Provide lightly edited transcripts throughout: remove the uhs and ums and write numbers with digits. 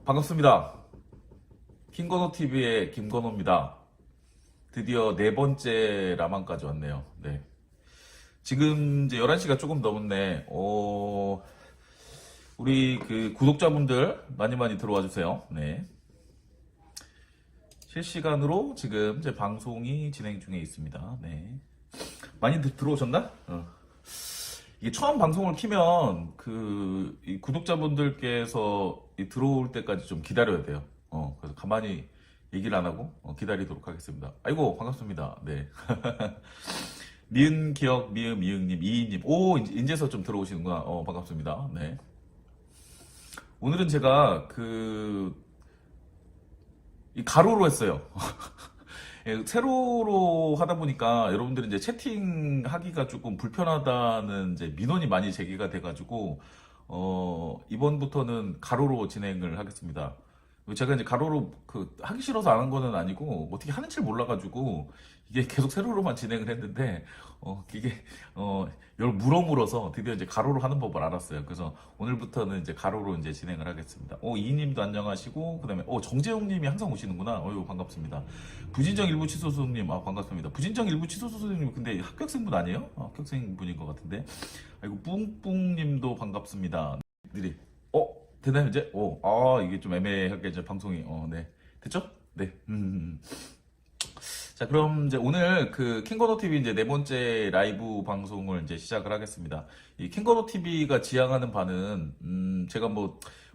반갑습니다. 킹건호TV의 김건호입니다. 드디어 네 번째 라만까지 왔네요. 네. 지금 이제 11시가 조금 넘었네. 우리 그 구독자분들 많이 많이 들어와 주세요. 네. 실시간으로 지금 제 방송이 진행 중에 있습니다. 네. 많이 들어오셨나? 이게 처음 방송을 키면 이 구독자분들께서 들어올 때까지 좀 기다려야 돼요. 그래서 가만히 얘기를 안 하고 기다리도록 하겠습니다. 아이고 반갑습니다. 네. 미은 기억 미음 이응님 이인님 인제서 좀 들어오시는구나. 반갑습니다. 네. 오늘은 제가 이 가로로 했어요. 예, 세로로 하다 보니까 여러분들이 이제 채팅하기가 조금 불편하다는 이제 민원이 많이 제기가 돼가지고 이번부터는 가로로 진행을 하겠습니다. 제가 이제 가로로 하기 싫어서 안 한 거는 아니고 어떻게 하는지 몰라가지고 이게 계속 세로로만 진행을 했는데 이게 열 물어물어서 드디어 이제 가로로 하는 법을 알았어요. 그래서 오늘부터는 이제 가로로 이제 진행을 하겠습니다. 이님도 안녕하시고 그다음에 정재용님이 항상 오시는구나. 반갑습니다. 부진정 일부 취소 소님 반갑습니다. 부진정 일부 취소 소님 근데 합격생분 아니에요? 합격생분인 것 같은데. 아이고 뿡뿡님도 반갑습니다. 들이 되나요 이제? 이게 좀 애매하게 이제 방송이 네 됐죠? 네. 자, 그럼 이제 오늘 캥거노 TV 이제 네 번째 라이브 방송을 이제 시작을 하겠습니다. 이 캥거노 TV가 지향하는 바는 제가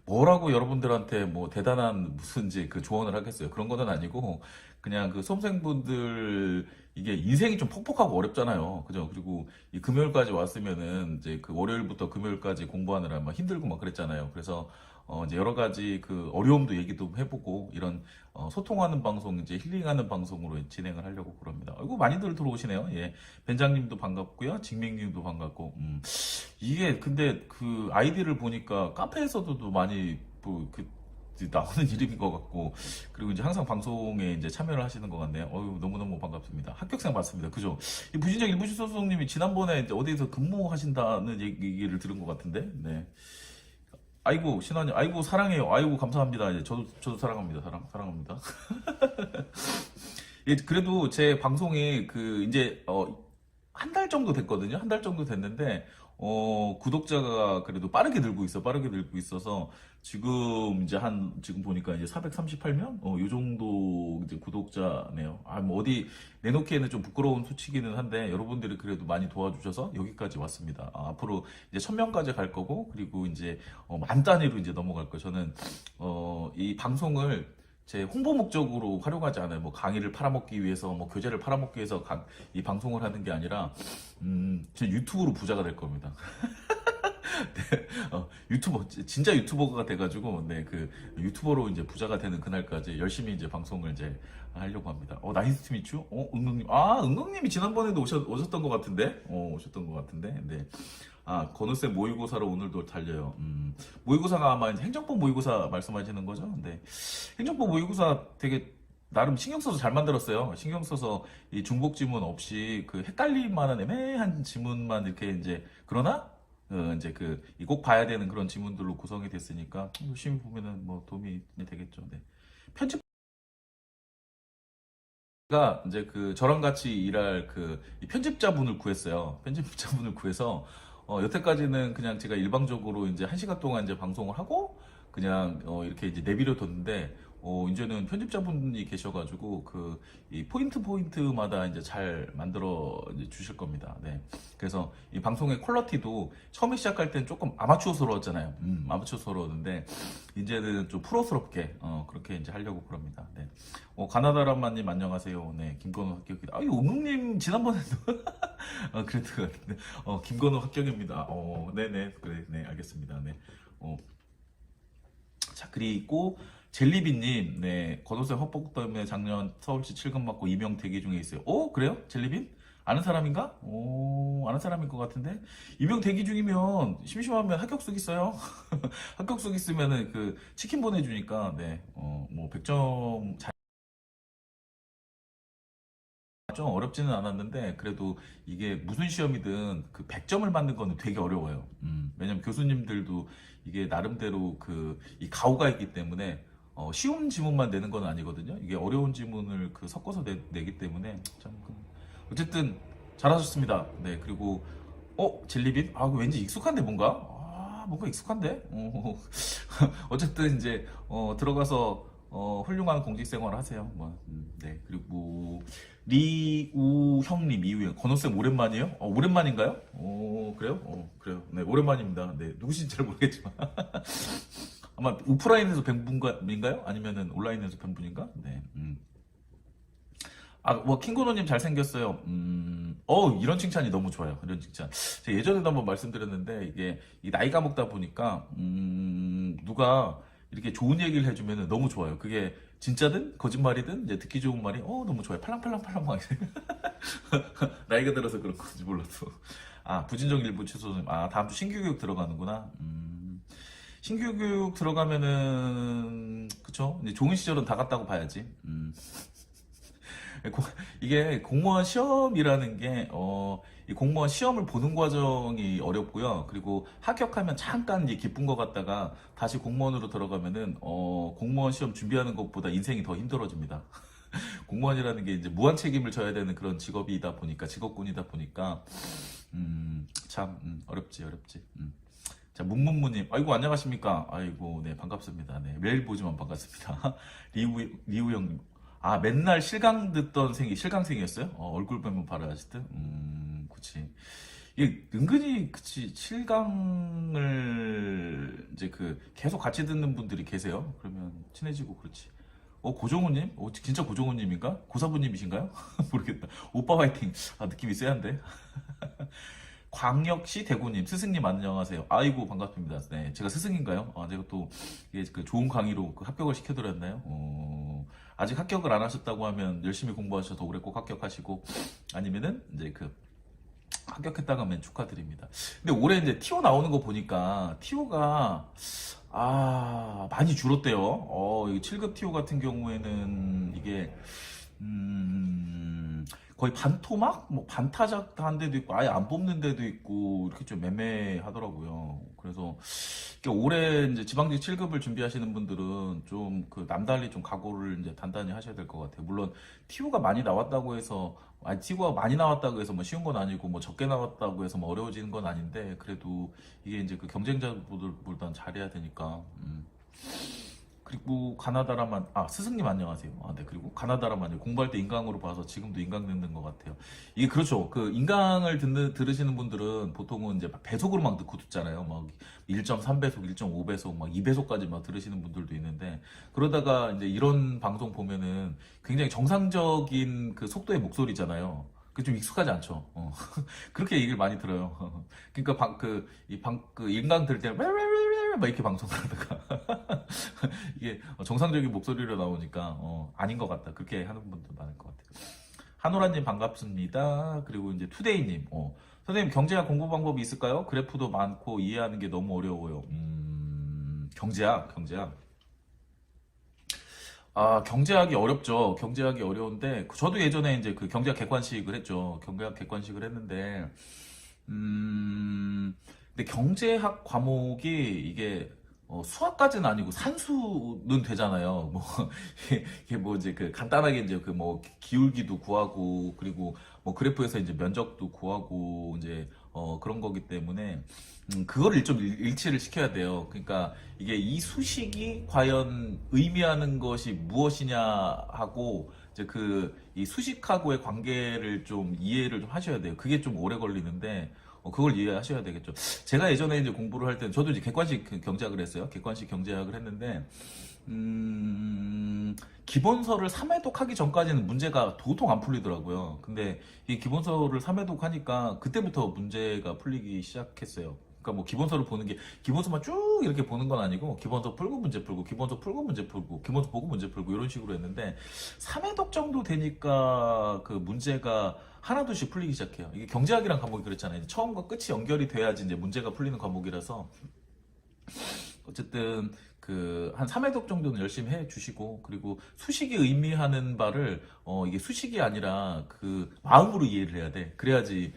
뭐라고 여러분들한테 뭐 대단한 무슨 이제 조언을 하겠어요. 그런 거는 아니고 그냥 수험생분들 이게 인생이 좀 퍽퍽하고 어렵잖아요. 그죠? 그리고 이 금요일까지 왔으면은 이제 월요일부터 금요일까지 공부하느라 막 힘들고 막 그랬잖아요. 그래서 이제 여러 가지 어려움도 얘기도 해보고 이런 소통하는 방송 이제 힐링하는 방송으로 진행을 하려고 그럽니다. 아이고 많이들 들어오시네요. 예, 벤장님도 반갑고요, 직맹님도 반갑고. 이게 근데 아이디를 보니까 카페에서도 많이 나오는 이름인 것 같고 그리고 이제 항상 방송에 이제 참여를 하시는 것 같네요. 너무너무 반갑습니다. 합격생 맞습니다. 그죠? 이 부진정 일부시 소속님이 지난번에 이제 어디에서 근무하신다는 얘기를 들은 것 같은데, 네. 아이고 신화님, 아이고 사랑해요. 아이고 감사합니다. 저도 사랑합니다. 사랑합니다. 예, 그래도 제 방송이 이제 한 달 정도 됐거든요. 한 달 정도 됐는데 구독자가 그래도 빠르게 늘고 있어서 지금 보니까 이제 438명 요 정도 이제 구독자네요. 뭐 어디 내놓기에는 좀 부끄러운 수치기는 한데 여러분들이 그래도 많이 도와주셔서 여기까지 왔습니다. 앞으로 이제 1000명까지 갈 거고 그리고 이제 만 단위로 이제 넘어갈 거. 저는 이 방송을 제 홍보 목적으로 활용하지 않아요. 뭐 강의를 팔아먹기 위해서, 뭐 교재를 팔아먹기 위해서 이 방송을 하는 게 아니라, 제 유튜브로 부자가 될 겁니다. 네, 진짜 유튜버가 돼가지고, 네, 유튜버로 이제 부자가 되는 그날까지 열심히 이제 방송을 이제 하려고 합니다. 나이스 투 미츄? 은경님. 은경님이 지난번에도 오셨던 것 같은데? 오셨던 것 같은데? 네. 건우쌤 모의고사로 오늘도 달려요. 모의고사가 아마 이제 행정법 모의고사 말씀하시는 거죠? 네. 행정법 모의고사 되게 나름 신경 써서 잘 만들었어요. 신경 써서 이 중복 지문 없이 헷갈릴 만한 애매한 지문만 이렇게 이제 그러나 이제 이 꼭 봐야 되는 그런 지문들로 구성이 됐으니까 열심히 보면은 뭐 도움이 되겠죠. 네. 편집가 이제 저랑 같이 일할 이 편집자분을 구했어요. 편집자분을 구해서 여태까지는 그냥 제가 일방적으로 이제 1시간 동안 이제 방송을 하고 그냥 이렇게 이제 내비려 뒀는데 이제는 편집자분이 계셔가지고 이 포인트마다 이제 잘 만들어 이제 주실 겁니다. 네. 그래서 이 방송의 퀄리티도 처음에 시작할 땐 조금 아마추어스러웠잖아요. 아마추어스러웠는데 이제는 좀 프로스럽게 그렇게 이제 하려고 그럽니다. 네. 가나다라마님 안녕하세요. 네, 김건우 합격이다. 용웅님 지난번에도 그랬던 것 같은데 김건우 합격입니다. 네네 그래 네 알겠습니다. 네. 자, 그리고 젤리빈님, 네, 건호생 헛복 때문에 작년 서울시 7급 맞고 임용 대기 중에 있어요. 그래요? 젤리빈? 아는 사람인가? 아는 사람인 것 같은데? 임용 대기 중이면 심심하면 합격석 있어요? 합격석 있으면은 치킨 보내주니까, 네, 뭐 100점 좀 어렵지는 않았는데 그래도 이게 무슨 시험이든 그 100점을 맞는 거는 되게 어려워요. 왜냐면 교수님들도 이게 나름대로 그 이 가오가 있기 때문에 쉬운 지문만 내는 건 아니거든요. 이게 어려운 지문을 그 섞어서 내기 때문에 참 어쨌든 잘하셨습니다. 네, 그리고 젤리빈? 아, 왠지 익숙한데 뭔가? 뭔가 익숙한데? 어쨌든 이제 들어가서 훌륭한 공직 생활을 하세요. 뭐, 네. 그리고 리우형님, 이우형. 건호쌤 오랜만이에요? 오랜만인가요? 그래요? 그래요. 네, 오랜만입니다. 네, 누구신지 잘 모르겠지만. 아마 오프라인에서 뵌 분인가요? 아니면은 온라인에서 뵌 분인가? 네. 뭐, 킹고노님 잘생겼어요. 이런 칭찬이 너무 좋아요. 이런 칭찬. 제가 예전에도 한번 말씀드렸는데, 이게, 이 나이가 먹다 보니까, 누가 이렇게 좋은 얘기를 해주면 너무 좋아요. 그게 진짜든, 거짓말이든, 이제 듣기 좋은 말이, 너무 좋아요. 팔랑팔랑팔랑 막. 나이가 들어서 그런 건지 몰라도. 부진정 일부 취소님. 다음 주 신규 교육 들어가는구나. 신규 교육 들어가면은, 그쵸? 이제 좋은 시절은 다 갔다고 봐야지. 이게 공무원 시험이라는 게, 이 공무원 시험을 보는 과정이 어렵고요. 그리고 합격하면 잠깐 이제 기쁜 것 같다가 다시 공무원으로 들어가면은, 공무원 시험 준비하는 것보다 인생이 더 힘들어집니다. 공무원이라는 게 이제 무한 책임을 져야 되는 그런 직업이다 보니까, 직업군이다 보니까, 참, 어렵지, 어렵지. 자, 문문무님, 아이고, 안녕하십니까? 아이고, 네, 반갑습니다. 네, 매일 보지만 반갑습니다. 리우형님, 맨날 실강생이었어요? 얼굴 보면 바로 아실 듯? 그치. 이게 은근히, 그치, 실강을 이제 계속 같이 듣는 분들이 계세요. 그러면 친해지고 그렇지. 고종우님? 진짜 고종우님인가? 고사부님이신가요? 모르겠다. 오빠 화이팅. 느낌이 쎄한데? 광역시 대구님, 스승님 안녕하세요. 아이고, 반갑습니다. 네, 제가 스승인가요? 제가 또, 이게 좋은 강의로 합격을 시켜드렸나요? 아직 합격을 안 하셨다고 하면 열심히 공부하셔서 올해 꼭 합격하시고, 아니면은, 이제 합격했다고 하면 축하드립니다. 근데 올해 이제 티오 나오는 거 보니까, 티오가, 많이 줄었대요. 이 7급 티오 같은 경우에는, 이게, 거의 반토막? 뭐 반타작 한 데도 있고 아예 안 뽑는 데도 있고 이렇게 좀 애매하더라고요. 그래서 올해 이제 지방직 7급을 준비하시는 분들은 좀 남달리 좀 각오를 이제 단단히 하셔야 될 것 같아요. 물론 티오가 많이 나왔다고 해서 티오가 많이 나왔다고 해서 뭐 쉬운 건 아니고 뭐 적게 나왔다고 해서 뭐 어려워지는 건 아닌데 그래도 이게 이제 경쟁자들보단 잘해야 되니까. 그리고 가나다라만 스승님 안녕하세요. 네, 그리고 가나다라만 공부할 때 인강으로 봐서 지금도 인강 듣는 것 같아요. 이게 그렇죠. 인강을 들으시는 분들은 보통은 이제 막 배속으로 막 듣잖아요. 막 1.3배속, 1.5배속, 막 2배속까지 막 들으시는 분들도 있는데 그러다가 이제 이런 방송 보면은 굉장히 정상적인 속도의 목소리잖아요. 그 좀 익숙하지 않죠. 그렇게 얘기를 많이 들어요. 그러니까 인강 들을 때는 막 이렇게 방송을 하다가 이게 정상적인 목소리로 나오니까 아닌 것 같다. 그렇게 하는 분들 많을 것 같아요. 한호라님 반갑습니다. 그리고 이제 투데이님, 선생님 경제학 공부 방법이 있을까요? 그래프도 많고 이해하는 게 너무 어려워요. 경제학. 경제학이 어렵죠. 경제학이 어려운데, 저도 예전에 이제 경제학 객관식을 했죠. 경제학 객관식을 했는데, 근데 경제학 과목이 이게, 수학까지는 아니고 산수는 되잖아요. 뭐, 이게 뭐 이제 간단하게 이제 뭐 기울기도 구하고, 그리고 뭐 그래프에서 이제 면적도 구하고, 이제, 그런 거기 때문에, 그거를 좀 일치를 시켜야 돼요. 그러니까 이게 이 수식이 과연 의미하는 것이 무엇이냐 하고 이제 이 수식하고의 관계를 좀 이해를 좀 하셔야 돼요. 그게 좀 오래 걸리는데 그걸 이해하셔야 되겠죠. 제가 예전에 이제 공부를 할 때는 저도 이제 객관식 경제학을 했어요. 객관식 경제학을 했는데 기본서를 3회독 하기 전까지는 문제가 도통 안 풀리더라고요. 근데 이 기본서를 3회독 하니까 그때부터 문제가 풀리기 시작했어요. 그러니까 뭐 기본서를 보는 게 기본서만 쭉 이렇게 보는 건 아니고 기본서 풀고 문제 풀고 기본서 풀고 문제 풀고 기본서 보고 문제 풀고 이런 식으로 했는데 3회독 정도 되니까 문제가 하나둘씩 풀리기 시작해요. 이게 경제학이란 과목이 그렇잖아요. 처음과 끝이 연결이 돼야지 이제 문제가 풀리는 과목이라서 어쨌든 한 3회독 정도는 열심히 해 주시고, 그리고 수식이 의미하는 바를, 이게 수식이 아니라 마음으로 이해를 해야 돼. 그래야지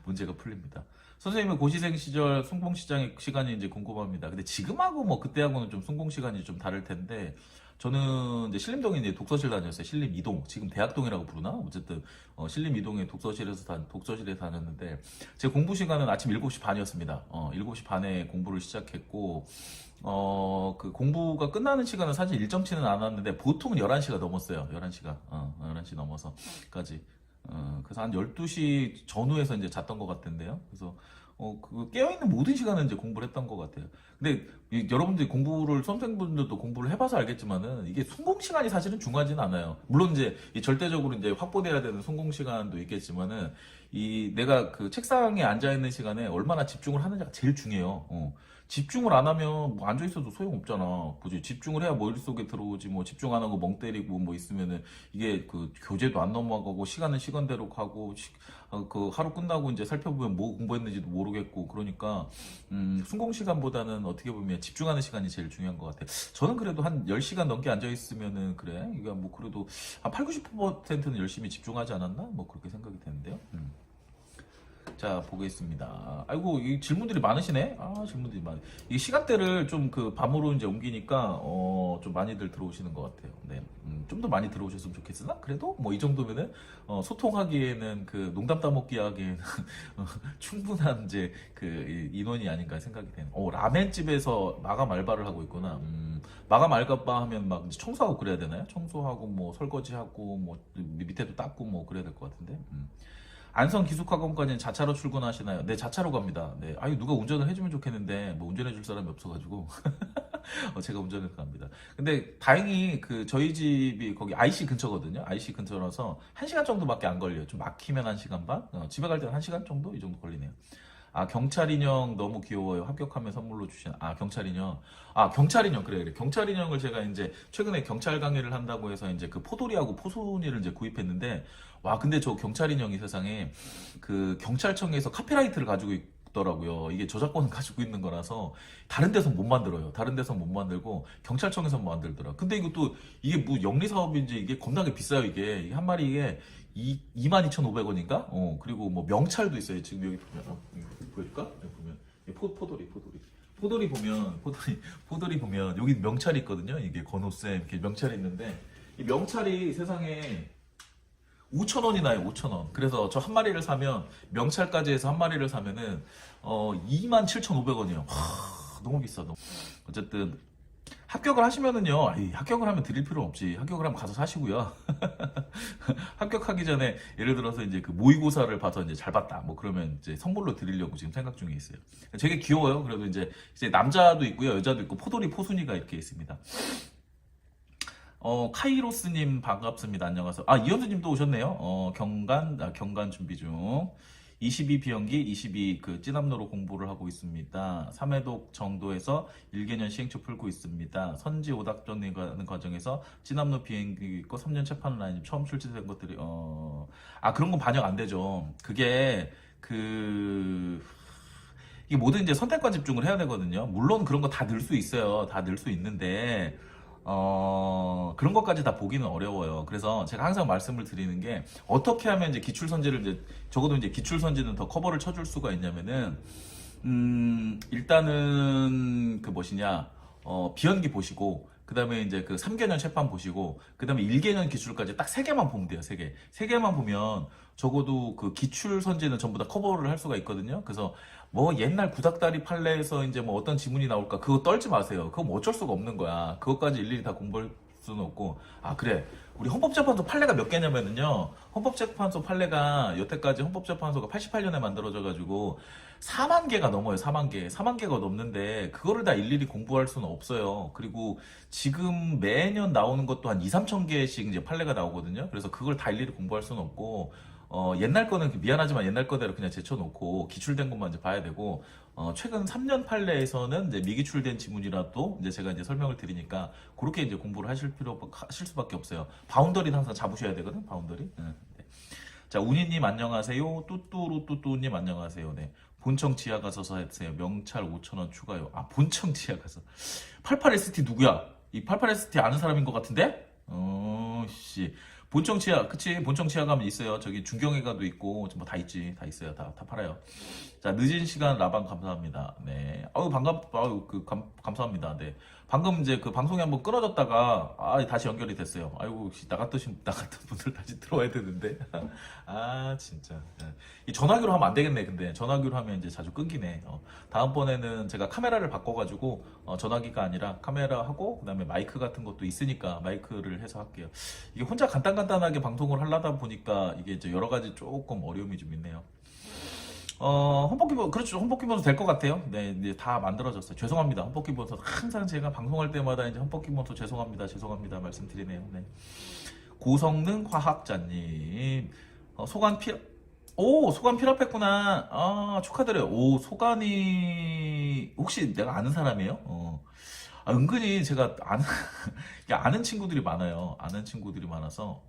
문제가 풀립니다. 선생님의 고시생 시절 순공 시간이 이제 궁금합니다. 근데 지금하고 뭐 그때하고는 좀 순공 시간이 좀 다를 텐데, 저는 이제 신림동에 이제 독서실 다녔어요. 신림 2동. 지금 대학동이라고 부르나? 어쨌든, 신림 2동에 독서실에 다녔는데, 제 공부 시간은 아침 7시 반이었습니다. 7시 반에 공부를 시작했고, 그 공부가 끝나는 시간은 사실 일정치는 않았는데, 보통은 11시가 넘었어요. 11시가. 11시 넘어서까지. 그래서 한 12시 전후에서 이제 잤던 것 같은데요. 그래서, 깨어있는 모든 시간은 이제 공부를 했던 것 같아요. 근데 여러분들이 수험생분들도 공부를 해봐서 알겠지만은 이게 순공 시간이 사실은 중요하지는 않아요. 물론 이제 절대적으로 이제 확보돼야 되는 순공 시간도 있겠지만은 내가 그 책상에 앉아 있는 시간에 얼마나 집중을 하느냐가 제일 중요해요. 집중을 안 하면 뭐 앉아 있어도 소용없잖아. 그지? 집중을 해야 머릿속에 들어오지. 뭐 집중 안 하고 멍 때리고 뭐 있으면은 이게 그 교재도 안 넘어가고 시간은 시간대로 가고 그 하루 끝나고 이제 살펴보면 뭐 공부했는지도 모르겠고 그러니까 순공 시간보다는 어떻게 보면 집중하는 시간이 제일 중요한 것 같아. 저는 그래도 한 10시간 넘게 앉아 있으면은 그래. 이게 뭐 그래도 한 8, 90%는 열심히 집중하지 않았나? 뭐 그렇게 생각이 되는데요. 자, 보겠습니다. 아이고, 이 질문들이 많으시네? 질문들이 많네. 이 시간대를 좀 밤으로 이제 옮기니까, 좀 많이들 들어오시는 것 같아요. 네. 좀 더 많이 들어오셨으면 좋겠으나? 그래도 뭐 이 정도면은, 소통하기에는 농담 따먹기 하기에는, 충분한 이제 인원이 아닌가 생각이 되는. 라멘집에서 마감 알바를 하고 있구나. 마감 알바 하면 막 이제 청소하고 그래야 되나요? 청소하고 뭐 설거지하고 뭐 밑에도 닦고 뭐 그래야 될 것 같은데. 안성 기숙학원까지는 자차로 출근하시나요? 네, 자차로 갑니다. 네, 누가 운전을 해주면 좋겠는데, 뭐, 운전해 줄 사람이 없어가지고, 제가 운전해서 갑니다. 근데, 다행히, 저희 집이 거기 IC 근처거든요. IC 근처라서, 1시간 정도밖에 안 걸려요. 좀 막히면 1시간 반? 집에 갈 때는 1시간 정도? 이 정도 걸리네요. 경찰 인형 너무 귀여워요. 합격하면 선물로 경찰 인형. 경찰 인형, 그래. 경찰 인형을 제가 이제 최근에 경찰 강의를 한다고 해서 이제 포돌이하고 포순이를 이제 구입했는데, 와, 근데 저 경찰 인형이 세상에 경찰청에서 카피라이트를 가지고 있더라고요. 이게 저작권을 가지고 있는 거라서 다른 데서 못 만들어요. 다른 데서 못 만들고 경찰청에서 만들더라. 근데 이게 뭐 영리 사업인지 이게 겁나게 비싸요, 이게. 한 마리 이게 22,500원인가? 그리고 뭐 명찰도 있어요. 지금 여기 보면, 보여줄까? 여기 보면. 포돌이 보면, 여기 명찰이 있거든요. 이게 건호쌤, 이렇게 명찰이 있는데, 이 명찰이 세상에 5,000원이 나요, 5,000원. 그래서 저 한 마리를 사면, 명찰까지 해서 한 마리를 사면은, 27,500원이에요. 너무 비싸, 너무. 어쨌든, 합격을 하시면은요, 합격을 하면 드릴 필요 없지. 합격을 하면 가서 사시고요. 합격하기 전에 예를 들어서 이제 모의고사를 봐서 이제 잘 봤다. 뭐 그러면 이제 선물로 드리려고 지금 생각 중에 있어요. 되게 귀여워요. 그래도 이제 남자도 있고요, 여자도 있고 포돌이 포순이가 이렇게 있습니다. 카이로스님 반갑습니다. 안녕하세요. 이현수님도 오셨네요. 경관 준비 중. 22 비연기, 22 찌남로로 공부를 하고 있습니다. 3회독 정도에서 1개년 시행처 풀고 있습니다. 선지 오답전 가는 과정에서 찌남로 비행기 있고 3년 채판 라인 처음 출제된 것들이 그런 건 반영 안 되죠. 그게 이게 모든 이제 선택과 집중을 해야 되거든요. 물론 그런 거 다 넣을 수 있어요. 다 넣을 수 있는데 그런 것까지 다 보기는 어려워요. 그래서 제가 항상 말씀을 드리는 게 어떻게 하면 이제 기출선지를 이제 적어도 이제 기출선지는 더 커버를 쳐줄 수가 있냐면은 일단은 비연기 보시고 그 다음에 이제 3개년 채판 보시고 그 다음에 1개년 기출까지 딱 3개만 보면 돼요. 3개. 3개만 보면 적어도 기출선지는 전부 다 커버를 할 수가 있거든요. 그래서 뭐 옛날 구닥다리 판례에서 이제 뭐 어떤 지문이 나올까 그거 떨지 마세요. 그건 뭐 어쩔 수가 없는 거야. 그것까지 일일이 다 공부할 수는 없고 그래. 우리 헌법재판소 판례가 몇 개냐면은요. 헌법재판소 판례가 여태까지 헌법재판소가 88년에 만들어져가지고 4만 개가 넘어요. 4만 개. 4만 개가 넘는데 그거를 다 일일이 공부할 수는 없어요. 그리고 지금 매년 나오는 것도 한 2, 3천 개씩 이제 판례가 나오거든요. 그래서 그걸 다 일일이 공부할 수는 없고 옛날 거는 미안하지만 옛날 거대로 그냥 제쳐놓고 기출된 것만 이제 봐야 되고 최근 3년 판례에서는 이제 미기출된 지문이라도 이제 제가 이제 설명을 드리니까 그렇게 이제 공부를 하실 수밖에 없어요. 바운더리는 항상 잡으셔야 되거든. 바운더리. 네. 자, 운이님 안녕하세요. 뚜뚜루뚜뚜님 안녕하세요. 네. 본청 지하 가서 했어요. 명찰 5,000원 추가요. 아, 본청 지하 가서. 88ST 누구야? 이 88ST 아는 사람인 것 같은데? 씨. 본청 지하, 그치? 본청 지하 가면 있어요. 저기 중경회가도 있고, 뭐 다 있지. 다 있어요. 다 팔아요. 자, 늦은 시간 라방 감사합니다. 네. 감사합니다. 네. 방금 이제 그 방송이 한번 끊어졌다가, 다시 연결이 됐어요. 아이고, 나갔던 분들 다시 들어와야 되는데. 진짜. 네. 이 전화기로 하면 안 되겠네, 근데. 전화기로 하면 이제 자주 끊기네. 다음번에는 제가 카메라를 바꿔가지고, 전화기가 아니라 카메라 하고, 그 다음에 마이크 같은 것도 있으니까 마이크를 해서 할게요. 이게 혼자 간단하게 방송을 하려다 보니까 이게 이제 여러 가지 조금 어려움이 좀 있네요. 그렇죠. 험법기본서 될 것 같아요. 네, 이제 다 만들어졌어요. 죄송합니다. 험법기본서. 항상 제가 방송할 때마다 이제 험법기본서 죄송합니다. 말씀드리네요. 네. 고성능 화학자님. 소관 필요했구나. 축하드려요. 소관이, 혹시 내가 아는 사람이에요? 은근히 제가 아는 친구들이 많아요. 아는 친구들이 많아서,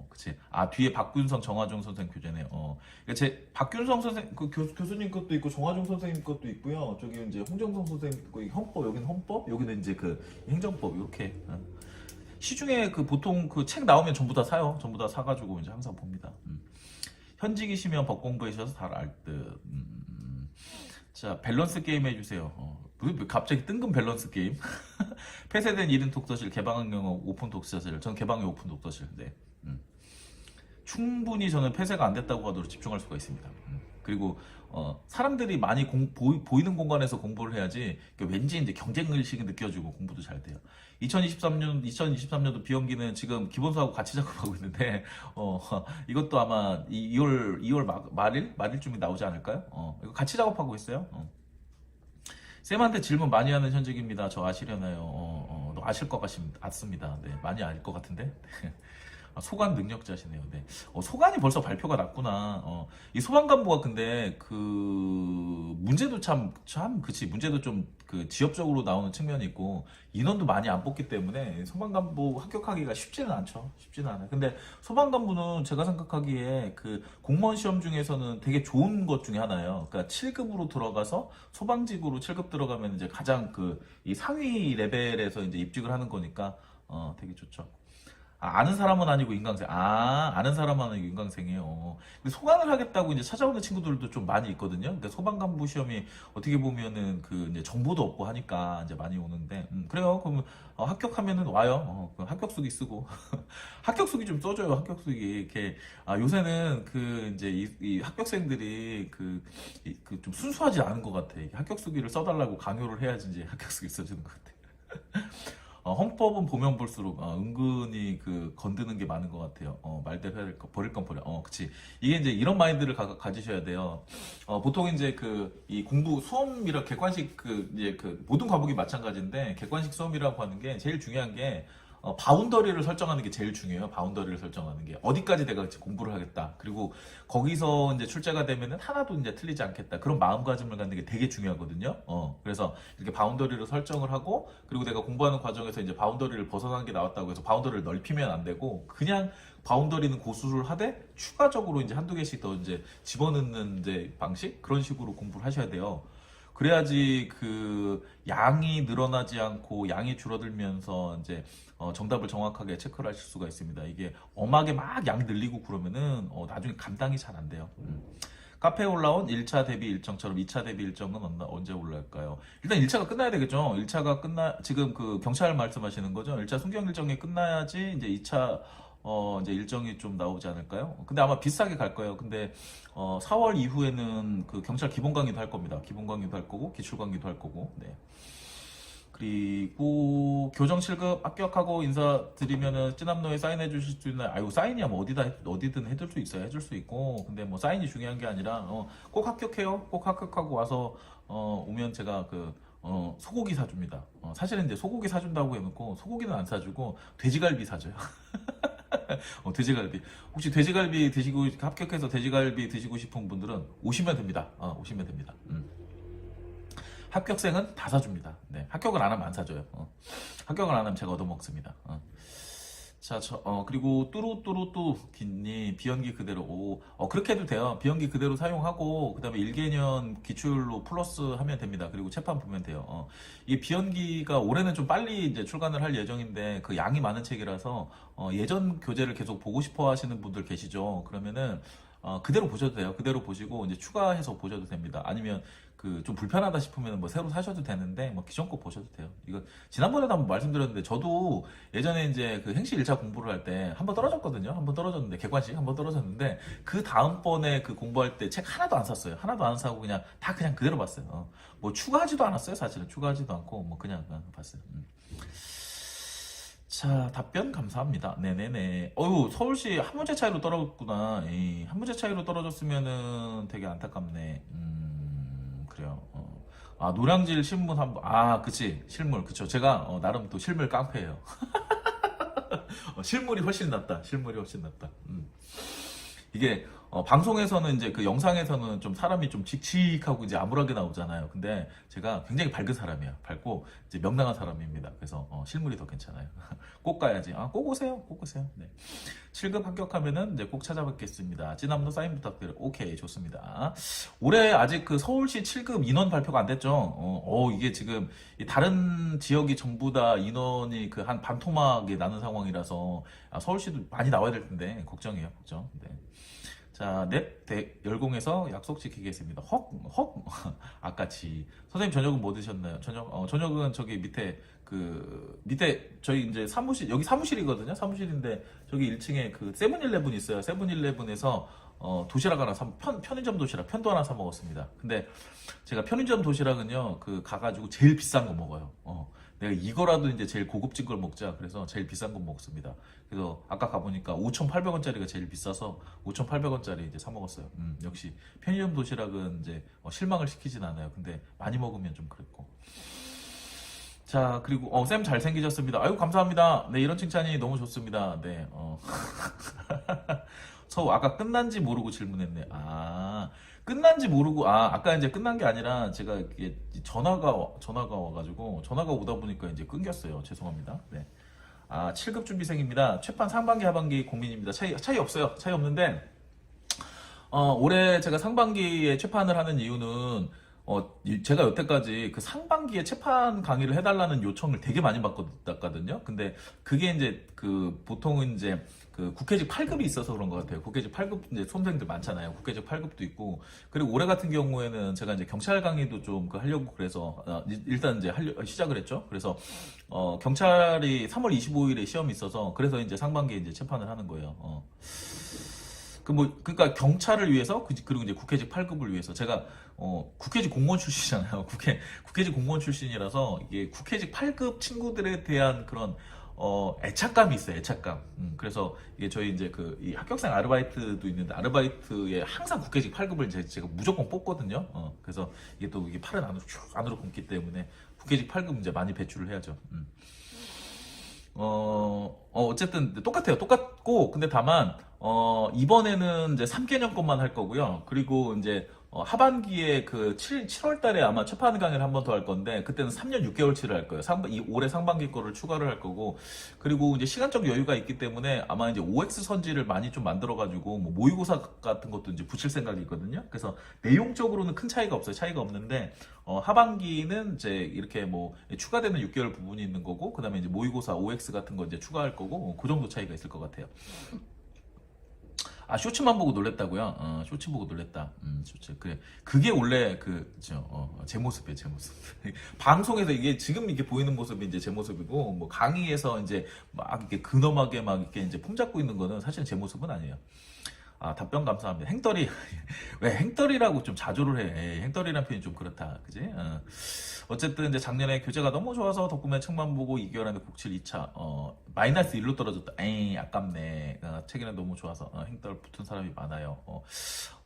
그치. 뒤에 박균성, 정화종 선생 교재네요. 그러니까 박균성 선생, 교수님 것도 있고, 정화종 선생님 것도 있고요. 저기 이제 홍정성 선생님 있고, 여기는 헌법, 여기는 이제 그 행정법, 이렇게. 시중에 보통 책 나오면 전부 다 사요. 전부 다 사가지고 이제 항상 봅니다. 현직이시면 법 공부하셔서 잘 알 듯. 자, 밸런스 게임 해주세요. 왜 갑자기 뜬금 밸런스 게임? 폐쇄된 1인 독서실, 개방한 경우 오픈 독서실. 저는 개방형 오픈 독서실. 네. 충분히 저는 폐쇄가 안 됐다고 하더라도 집중할 수가 있습니다. 그리고 사람들이 많이 보이는 공간에서 공부를 해야지 왠지 이제 경쟁 의식이 느껴지고 공부도 잘 돼요. 2023년도 비연기는 지금 기본서하고 같이 작업하고 있는데 이것도 아마 2월 말일쯤에 나오지 않을까요? 이거 같이 작업하고 있어요. 쌤한테 질문 많이 하는 현직입니다. 저 아시려나요? 아실 것 같습니다. 네, 많이 알 것 같은데. 소관 능력자시네요. 네. 소관이 벌써 발표가 났구나. 이 소방관부가 근데 문제도 그치. 문제도 좀 지역적으로 나오는 측면이 있고, 인원도 많이 안 뽑기 때문에 소방관부 합격하기가 쉽지는 않죠. 쉽지는 않아요. 근데 소방관부는 제가 생각하기에 공무원 시험 중에서는 되게 좋은 것 중에 하나예요. 그러니까 7급으로 들어가서 소방직으로 7급 들어가면 이제 가장 이 상위 레벨에서 이제 입직을 하는 거니까, 되게 좋죠. 아는 사람은 아니고 인강생. 아는 사람은 아니고 인강생이에요. 근데 소관을 하겠다고 이제 찾아오는 친구들도 좀 많이 있거든요. 그러니까 소방관부 시험이 어떻게 보면은 이제 정보도 없고 하니까 이제 많이 오는데, 그래요. 그럼 합격하면은 와요. 그럼 합격수기 쓰고. 합격수기 좀 써줘요. 합격수기. 이렇게, 요새는 이제 이 합격생들이 좀 순수하지 않은 것 같아. 합격수기를 써달라고 강요를 해야지 이제 합격수기 써주는 것 같아. 헌법은 보면 볼수록 은근히 건드는 게 많은 것 같아요. 말대로 해야 될 거, 버릴 건 버려. 그치. 이게 이제 이런 마인드를 가지셔야 돼요. 보통 이제 이 공부 수험이라 객관식 이제 모든 과목이 마찬가지인데 객관식 수험이라고 하는 게 제일 중요한 게 바운더리를 설정하는 게 제일 중요해요. 바운더리를 설정하는 게 어디까지 내가 공부를 하겠다. 그리고 거기서 이제 출제가 되면은 하나도 이제 틀리지 않겠다. 그런 마음가짐을 갖는 게 되게 중요하거든요. 그래서 이렇게 바운더리를 설정을 하고, 그리고 내가 공부하는 과정에서 이제 바운더리를 벗어나는 게 나왔다고 해서 바운더리를 넓히면 안 되고, 그냥 바운더리는 고수를 하되 추가적으로 이제 한두 개씩 더 이제 집어넣는 이제 방식, 그런 식으로 공부를 하셔야 돼요. 그래야지 양이 늘어나지 않고 양이 줄어들면서 이제 정답을 정확하게 체크를 하실 수가 있습니다. 이게 엄하게 막 양 늘리고 그러면은 나중에 감당이 잘 안 돼요. 카페에 올라온 1차 대비 일정처럼 2차 대비 일정은 언제 올라올까요? 일단 1차가 끝나야 되겠죠. 1차가 지금 경찰 말씀하시는 거죠? 1차 순경 일정이 끝나야지 이제 2차 이제 일정이 좀 나오지 않을까요? 근데 아마 비싸게 갈 거예요. 근데 4월 이후에는 경찰 기본 강의도 할 겁니다. 기본 강의도 할 거고 기출 강의도 할 거고. 네. 그리고 교정 7급 합격하고 인사드리면은 찌남노에 사인해 주실 수 있나요? 아이고, 사인이야 뭐 어디든 해줄 수 있어요. 해줄 수 있고. 근데 뭐 사인이 중요한 게 아니라 꼭 합격해요. 꼭 합격하고 와서 오면 제가 소고기 사줍니다. 사실은 이제 소고기 사준다고 해놓고 소고기는 안 사주고 돼지갈비 사줘요. 돼지갈비. 혹시 돼지갈비 합격해서 돼지갈비 드시고 싶은 분들은 오시면 됩니다. 오시면 됩니다. 합격생은 다 사줍니다. 네, 합격을 안 하면 안 사줘요. 합격을 안 하면 제가 얻어먹습니다. 자, 그리고 뚜루뚜루뚜 기님 비연기 그대로 그렇게 해도 돼요. 비연기 그대로 사용하고 그다음에 1개년 기출로 플러스 하면 됩니다. 그리고 채판 보면 돼요. 이 비연기가 올해는 좀 빨리 이제 출간을 할 예정인데 그 양이 많은 책이라서 예전 교재를 계속 보고 싶어 하시는 분들 계시죠. 그러면은 그대로 보셔도 돼요. 그대로 보시고 이제 추가해서 보셔도 됩니다. 아니면 그 좀 불편하다 싶으면 뭐 새로 사셔도 되는데 뭐 기존 거 보셔도 돼요. 이거 지난번에도 한번 말씀드렸는데 저도 예전에 이제 그 행시 1차 공부를 할 때 한번 떨어졌거든요. 한번 떨어졌는데 객관식 한번 떨어졌는데 그 다음번에 그 공부할 때 책 하나도 안 샀어요. 하나도 안 사고 그냥 그대로 봤어요. 뭐 추가하지도 않았어요. 사실은 추가하지도 않고 뭐 그냥 봤어요. 자, 답변 감사합니다. 네네네. 서울시 한 문제 차이로 떨어졌구나. 에이, 한 문제 차이로 떨어졌으면은 되게 안타깝네. 그래요. 노량진 신문 한 번. 그치. 실물. 그쵸. 제가, 나름 또 실물 깡패예요. 실물이 훨씬 낫다. 실물이 훨씬 낫다. 이게 방송에서는 이제 그 영상에서는 좀 사람이 좀 칙칙하고 이제 암울하게 나오잖아요. 근데 제가 굉장히 밝은 사람이야. 밝고 이제 명랑한 사람입니다. 그래서 실물이 더 괜찮아요. 꼭 가야지. 꼭 오세요. 꼭 오세요. 네. 7급 합격하면은 이제 꼭 찾아뵙겠습니다. 진함도 사인 부탁드려요. 오케이, 좋습니다. 올해 아직 그 서울시 7급 인원 발표가 안 됐죠. 이게 지금 이 다른 지역이 전부 다 인원이 그 한 반토막이 나는 상황이라서 서울시도 많이 나와야 될 텐데 걱정이에요. 걱정. 네. 자, 넵, 열공해서 약속 지키겠습니다. 헉, 아까치. 선생님 저녁은 뭐 드셨나요? 저녁은 저기 밑에 저희 이제 사무실, 여기 사무실이거든요. 사무실인데 저기 1층에 그 세븐일레븐 있어요. 세븐일레븐에서 도시락 하나 편의점 도시락 편도 하나 사 먹었습니다. 근데 제가 편의점 도시락은요, 그 가가지고 제일 비싼 거 먹어요. 내가 이거라도 이제 제일 고급진 걸 먹자. 그래서 제일 비싼 거 먹습니다. 그래서 아까 가보니까 5,800원짜리가 제일 비싸서 5,800원짜리 이제 사 먹었어요. 역시 편의점 도시락은 이제 실망을 시키진 않아요. 근데 많이 먹으면 좀 그랬고. 자, 그리고 쌤 잘생기셨습니다. 아유, 감사합니다. 네, 이런 칭찬이 너무 좋습니다. 네. 아까 끝난지 모르고 질문했네. 끝난지 모르고, 아까 이제 끝난 게 아니라 제가 이게 전화가 와가지고, 전화가 오다 보니까 이제 끊겼어요. 죄송합니다. 네. 7급 준비생입니다. 최판 상반기, 하반기 고민입니다. 차이 없어요. 차이 없는데, 올해 제가 상반기에 최판을 하는 이유는, 제가 여태까지 그 상반기에 채판 강의를 해달라는 요청을 되게 많이 받거든요. 근데 그게 이제 그 보통은 이제 그 국회직 8급이 있어서 그런 것 같아요. 국회직 8급 이제 수험생들 많잖아요. 국회직 8급도 있고. 그리고 올해 같은 경우에는 제가 이제 경찰 강의도 좀 하려고 그래서 일단 이제 시작을 했죠. 그래서 경찰이 3월 25일에 시험이 있어서 그래서 이제 상반기에 이제 채판을 하는 거예요. 그러니까 경찰을 위해서 그리고 이제 국회직 8급을 위해서 제가 국회직 공무원 출신이잖아요. 국회직 공무원 출신이라서 이게 국회직 8급 친구들에 대한 그런 애착감이 있어요. 애착감. 그래서 이게 저희 이제 이 합격생 아르바이트도 있는데 아르바이트에 항상 국회직 8급을 제가 무조건 뽑거든요. 그래서 이게 또 이게 팔은 안으로 굽기 때문에 국회직 8급 이제 많이 배출을 해야죠. 어쨌든 똑같고 근데 다만 이번에는 이제 3개년 것만 할 거고요. 그리고 이제 하반기에 그 7월 달에 아마 채판 강의를 한 번 더 할 건데 그때는 3년 6개월치를 할 거예요. 올해 상반기 거를 추가를 할 거고 그리고 이제 시간적 여유가 있기 때문에 아마 이제 OX 선지를 많이 좀 만들어 가지고 뭐 모의고사 같은 것도 이제 붙일 생각이 있거든요. 그래서 내용적으로는 큰 차이가 없어요. 차이가 없는데 하반기는 이제 이렇게 뭐 추가되는 6개월 부분이 있는 거고 그다음에 이제 모의고사 OX 같은 거 이제 추가할 거고 그 정도 차이가 있을 것 같아요. 쇼츠만 보고 놀랬다고요? 쇼츠 보고 놀랬다. 쇼츠. 그게 원래 제 모습이에요, 제 모습. 방송에서 이게 지금 이렇게 보이는 모습이 이제 제 모습이고, 뭐 강의에서 이제 막 이렇게 근엄하게 막 이렇게 이제 폼 잡고 있는 거는 사실 제 모습은 아니에요. 답변 감사합니다. 행떨이, 왜 행떨이라고 좀 자조를 해. 행떨이라는 표현이 좀 그렇다. 그지? 어쨌든 이제 작년에 교재가 너무 좋아서 덕분에 책만 보고 2개월 안에 국칠 2차, 마이너스 1로 떨어졌다. 에이, 아깝네. 책이나 너무 좋아서, 행떨 붙은 사람이 많아요.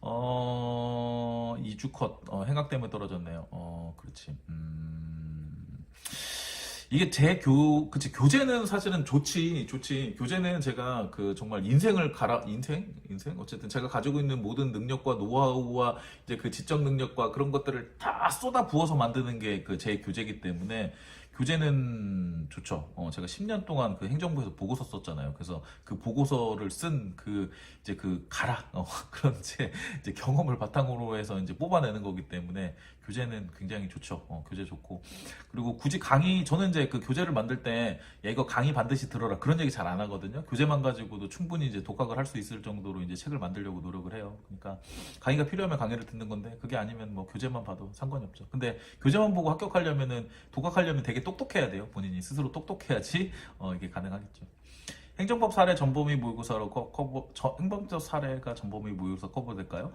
2주 컷, 행학 때문에 떨어졌네요. 그렇지. 이게 그치, 교재는 사실은 좋지. 교재는 제가 정말 인생을 인생? 어쨌든 제가 가지고 있는 모든 능력과 노하우와 이제 그 지적 능력과 그런 것들을 다 쏟아 부어서 만드는 게 제 교재이기 때문에 교재는 좋죠. 제가 10년 동안 그 행정부에서 보고서 썼잖아요. 그래서 그 보고서를 쓴 그 이제 그 가라 그런 이제 경험을 바탕으로 해서 이제 뽑아내는 거기 때문에 교재는 굉장히 좋죠. 교재 좋고 그리고 굳이 강의 저는 이제 그 교재를 만들 때 야, 이거 강의 반드시 들어라 그런 얘기 잘 안 하거든요. 교재만 가지고도 충분히 이제 독학을 할 수 있을 정도로 이제 책을 만들려고 노력을 해요. 그러니까 강의가 필요하면 강의를 듣는 건데 그게 아니면 뭐 교재만 봐도 상관이 없죠. 근데 교재만 보고 합격하려면은 독학하려면 되게 똑똑해야 돼요. 본인이 스스로 똑똑해야지 이게 가능하겠죠. 행정법 사례 전범위 모의고사로 행정법 사례가 전범위 모의고사 커버될까요?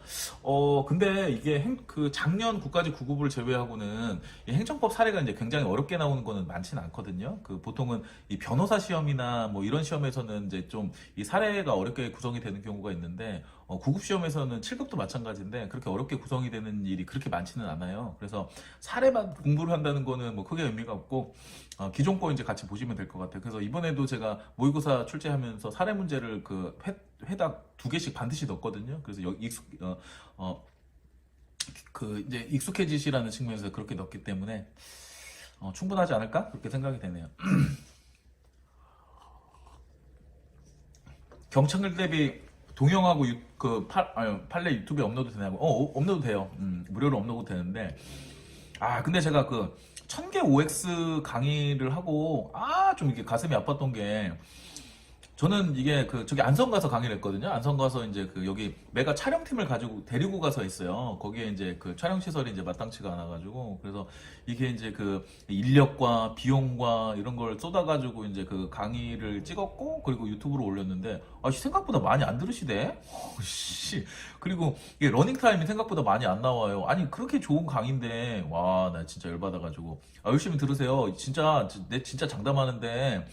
근데 이게 그 작년 국가직 9급을 제외하고는 이 행정법 사례가 이제 굉장히 어렵게 나오는 거는 많지는 않거든요. 그 보통은 이 변호사 시험이나 뭐 이런 시험에서는 이제 좀 이 사례가 어렵게 구성이 되는 경우가 있는데 9급 시험에서는 7급도 마찬가지인데 그렇게 어렵게 구성이 되는 일이 그렇게 많지는 않아요. 그래서 사례만 공부를 한다는 거는 뭐 크게 의미가 없고 기존 거 이제 같이 보시면 될 것 같아요. 그래서 이번에도 제가 모의고사 출제하면서 사례 문제를 그 회당 2개씩 반드시 넣었거든요. 그래서 그 이제 익숙해지시라는 측면에서 그렇게 넣었기 때문에 충분하지 않을까? 그렇게 생각이 되네요. 경청일 대비 동영하고 판례 유튜브에 업로드 되냐고? 업로드 돼요. 무료로 업로드 되는데 근데 제가 그 1000개 OX 강의를 하고 좀 이렇게 가슴이 아팠던 게 저는 이게 그 저기 안성 가서 강의를 했거든요. 안성 가서 이제 그 여기 메가 촬영팀을 가지고 데리고 가서 했어요. 거기에 이제 그 촬영 시설이 이제 마땅치가 않아가지고 그래서 이게 이제 그 인력과 비용과 이런 걸 쏟아가지고 이제 그 강의를 찍었고 그리고 유튜브로 올렸는데 생각보다 많이 안 들으시대. 씨. 그리고 이게 러닝 타임이 생각보다 많이 안 나와요. 아니 그렇게 좋은 강의인데 와 나 진짜 열받아가지고 열심히 들으세요. 진짜 내 진짜 장담하는데.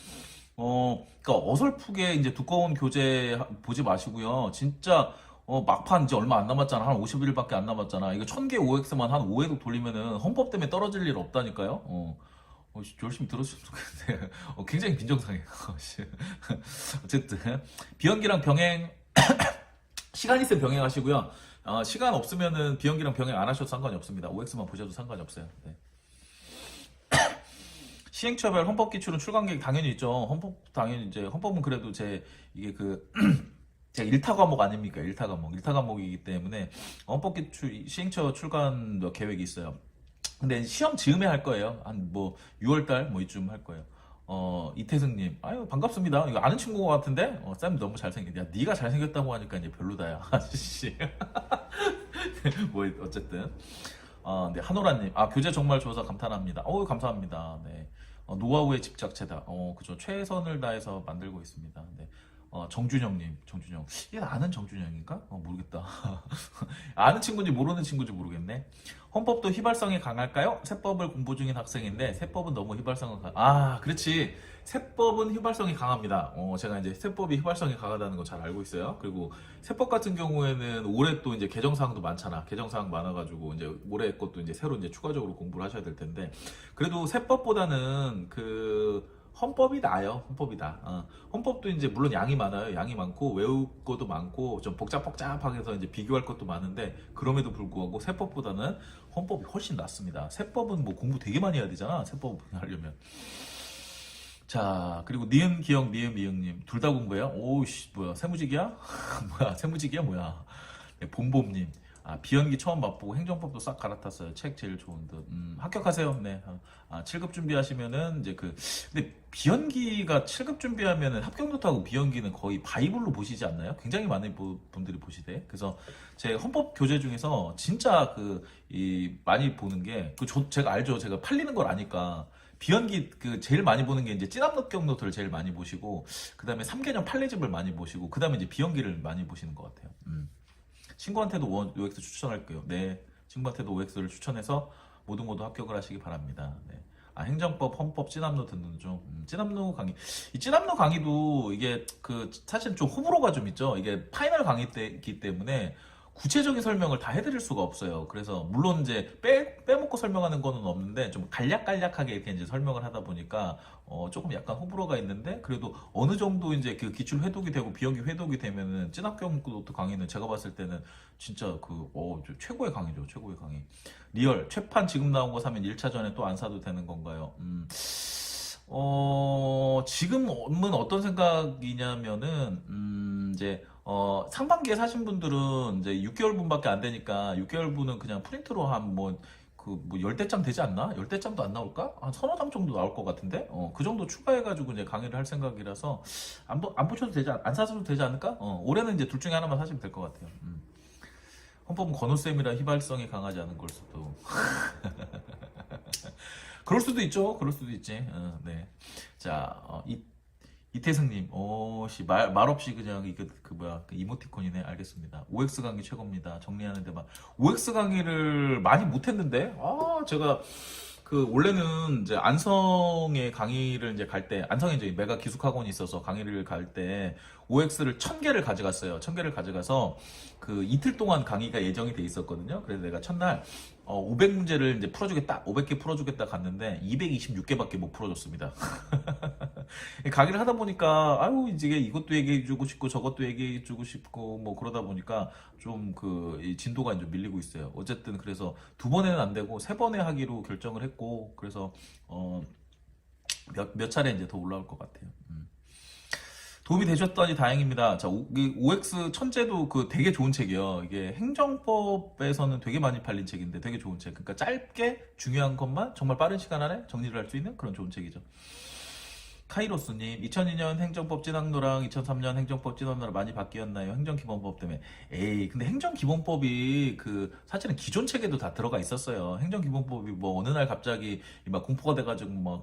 그러니까 어설프게 이제 두꺼운 교재 보지 마시고요. 진짜 막판 이제 얼마 안 남았잖아. 한 50일밖에 안 남았잖아. 이거 1000개 OX만 한 5회독 돌리면은 헌법 때문에 떨어질 일 없다니까요. 열심히 들었으면 좋겠는데 굉장히 빈정상해요. 어쨌든 비연기랑 병행 시간 있으면 병행하시고요. 시간 없으면은 비연기랑 병행 안 하셔도 상관이 없습니다. OX만 보셔도 상관이 없어요. 네. 시행처별 헌법 기출은 출간 계획 당연히 있죠. 헌법 당연히 이제 헌법은 그래도 이게 그 제가 1타 과목 아닙니까? 1타 과목. 1타 과목이기 때문에 헌법 기출 시행처 출간 계획이 있어요. 근데 시험 즈음에 할 거예요. 한 뭐 6월 달 뭐 이쯤 할 거예요. 이태승 님. 아유, 반갑습니다. 이거 아는 친구 같은데? 쌤 너무 잘생겼. 야, 네가 잘생겼다고 하니까 이제 별로다야. 아저씨. 뭐 어쨌든 네, 한호라님, 교재 정말 좋아서 감탄합니다. 감사합니다. 네. 노하우의 집착체다. 그죠. 최선을 다해서 만들고 있습니다. 네. 정준영님, 정준영. 얘 아는 정준영인가? 모르겠다. 아는 친구인지 모르는 친구인지 모르겠네. 헌법도 휘발성이 강할까요? 세법을 공부 중인 학생인데, 세법은 너무 그렇지. 세법은 휘발성이 강합니다. 제가 이제 세법이 휘발성이 강하다는 거 잘 알고 있어요. 그리고 세법 같은 경우에는 올해 또 이제 개정사항도 많잖아. 개정사항 많아가지고 이제 올해 것도 이제 새로 이제 추가적으로 공부를 하셔야 될 텐데, 그래도 세법보다는 헌법이 나아요. 헌법이다. 헌법도 이제 물론 양이 많아요. 양이 많고 외울 것도 많고 좀 복잡복잡하게 해서 이제 비교할 것도 많은데 그럼에도 불구하고 세법보다는 헌법이 훨씬 낫습니다. 세법은 뭐 공부 되게 많이 해야 되잖아. 세법 하려면. 자, 그리고 니은 기억 니은 미응님 둘 다 공부해요? 오우씨 뭐야 세무직이야? 뭐야 세무직이야 뭐야? 네, 봄봄님 비연기 처음 맛보고 행정법도 싹 갈아탔어요. 책 제일 좋은 듯. 합격하세요. 네. 7급 준비하시면은 이제 근데 비연기가 7급 준비하면은 합격 노트하고 비연기는 거의 바이블로 보시지 않나요? 굉장히 많은 분들이 보시대. 그래서 제 헌법 교재 중에서 진짜 많이 보는 게 제가 알죠. 제가 팔리는 걸 아니까. 비연기 제일 많이 보는 게 이제 찐합격 노트를 제일 많이 보시고 그다음에 3개년 판례집을 많이 보시고 그다음에 이제 비연기를 많이 보시는 것 같아요. 친구한테도 OX 추천할게요. 네, 친구한테도 OX를 추천해서 모두 합격을 하시기 바랍니다. 네. 행정법, 헌법, 찐합로 듣는 중. 찐합로 강의. 이 찐합로 강의도 이게 사실 좀 호불호가 좀 있죠. 이게 파이널 강의이기 때문에 구체적인 설명을 다 해드릴 수가 없어요. 그래서 물론 이제 빼먹고 설명하는 거는 없는데 좀 간략간략하게 이렇게 이제 설명을 하다 보니까 조금 약간 호불호가 있는데 그래도 어느 정도 이제 그 기출 회독이 되고 비연기 회독이 되면은 찐합격 노트 강의는 제가 봤을 때는 진짜 최고의 강의죠. 최고의 강의. 리얼 최판 지금 나온 거 사면 1차전에 또 안 사도 되는 건가요? 지금은 어떤 생각이냐면은, 이제, 상반기에 사신 분들은 이제 6개월분밖에 안 되니까 6개월분은 그냥 프린트로 한 뭐, 뭐 10대장 되지 않나? 10대장도 안 나올까? 한 서너 장 정도 나올 것 같은데? 그 정도 추가해가지고 이제 강의를 할 생각이라서 안 보셔도 되지, 안 사셔도 되지 않을까? 올해는 이제 둘 중에 하나만 사시면 될 것 같아요. 헌법은 건우쌤이라 휘발성이 강하지 않은 걸 수도. 그럴 수도 있죠. 그럴 수도 있지. 네. 자, 이태승님, 말없이 그냥, 뭐야, 그 이모티콘이네. 알겠습니다. OX 강의 최고입니다. 정리하는데 막, OX 강의를 많이 못했는데, 제가, 원래는 이제 안성에 강의를 이제 갈 때, 안성에 이제 메가 기숙학원이 있어서 강의를 갈 때, OX를 1000개를 가져갔어요. 1000개를 가져가서, 이틀 동안 강의가 예정이 돼 있었거든요. 그래서 내가 첫날, 500문제를 이제 풀어주겠다, 500개 풀어주겠다 갔는데, 226개밖에 못 풀어줬습니다. 강의를 하다 보니까 아유 이제 이것도 얘기해주고 싶고 저것도 얘기해주고 싶고 뭐 그러다 보니까 좀 이 진도가 좀 밀리고 있어요. 어쨌든 그래서 두 번에는 안 되고 세 번에 하기로 결정을 했고 그래서 몇 차례 이제 더 올라올 것 같아요. 도움이 되셨다니 다행입니다. 자, OX 천재도 되게 좋은 책이에요. 이게 행정법에서는 되게 많이 팔린 책인데 되게 좋은 책. 그러니까 짧게 중요한 것만 정말 빠른 시간 안에 정리를 할 수 있는 그런 좋은 책이죠. 카이로스님, 2002년 행정법 진학로랑 2003년 행정법 진학로랑 많이 바뀌었나요? 행정기본법 때문에. 에이, 근데 행정기본법이 사실은 기존 책에도 다 들어가 있었어요. 행정기본법이 뭐 어느 날 갑자기 막 공포가 돼가지고 뭐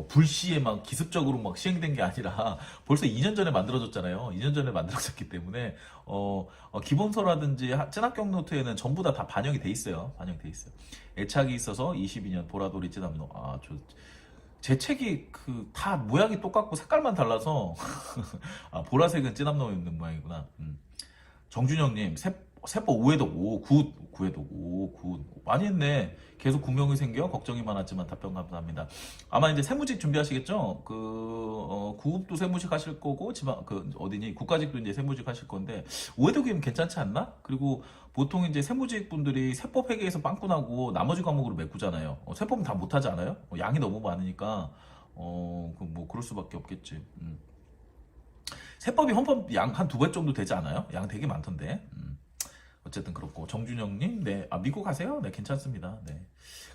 불시에 막 기습적으로 막 시행된 게 아니라 벌써 2년 전에 만들어졌잖아요. 2년 전에 만들어졌기 때문에, 기본서라든지 진학경 노트에는 전부 다 반영이 돼 있어요. 반영돼 있어요. 애착이 있어서 22년 보라돌이 진학로. 제 책이 다 모양이 똑같고 색깔만 달라서 보라색은 찐암놈 있는 모양이구나. 정준영님 세법 5회독 9회독 9 많이 했네. 계속 구명이 생겨 걱정이 많았지만 답변 감사합니다. 아마 이제 세무직 준비하시겠죠? 구급도 세무직 하실 거고 지방 어디니 국가직도 이제 세무직 하실 건데 5회독이면 괜찮지 않나? 그리고 보통 이제 세무직 분들이 세법 회계에서 빵꾸나고 나머지 과목으로 메꾸잖아요. 세법은 다 못하지 않아요? 양이 너무 많으니까 뭐 그럴 수밖에 없겠지. 세법이 헌법 양 한 2배 정도 되지 않아요? 양 되게 많던데. 어쨌든 그렇고 정준영님, 네, 미국 가세요? 네, 괜찮습니다. 네.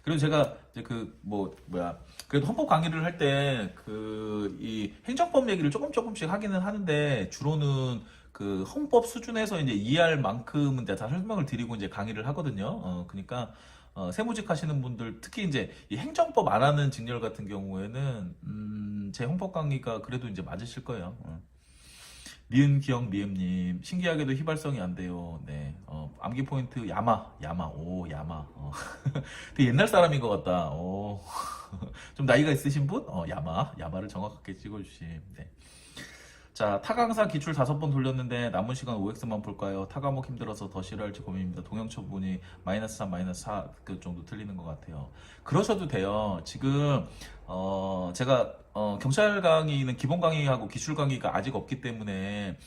그리고 제가 이제 그래도 헌법 강의를 할 때 이 행정법 얘기를 조금씩 하기는 하는데 주로는 헌법 수준에서 이제 이해할 만큼은 다 설명을 드리고 이제 강의를 하거든요. 그러니까 세무직 하시는 분들 특히 이제 이 행정법 안 하는 직렬 같은 경우에는 제 헌법 강의가 그래도 이제 맞으실 거예요. 미은 기억 미음님 신기하게도 휘발성이 안 돼요. 네, 암기 포인트 야마 오 야마. 되게 옛날 사람인 것 같다. 좀 나이가 있으신 분? 야마를 정확하게 찍어주심. 네. 자, 타강사 기출 5번 돌렸는데 남은 시간 OX만 볼까요? 타과목 힘들어서 더 싫어할지 고민입니다. 동영처분이 -3, -4 그 정도 틀리는 것 같아요. 그러셔도 돼요. 지금 제가 경찰 강의는 기본 강의하고 기출 강의가 아직 없기 때문에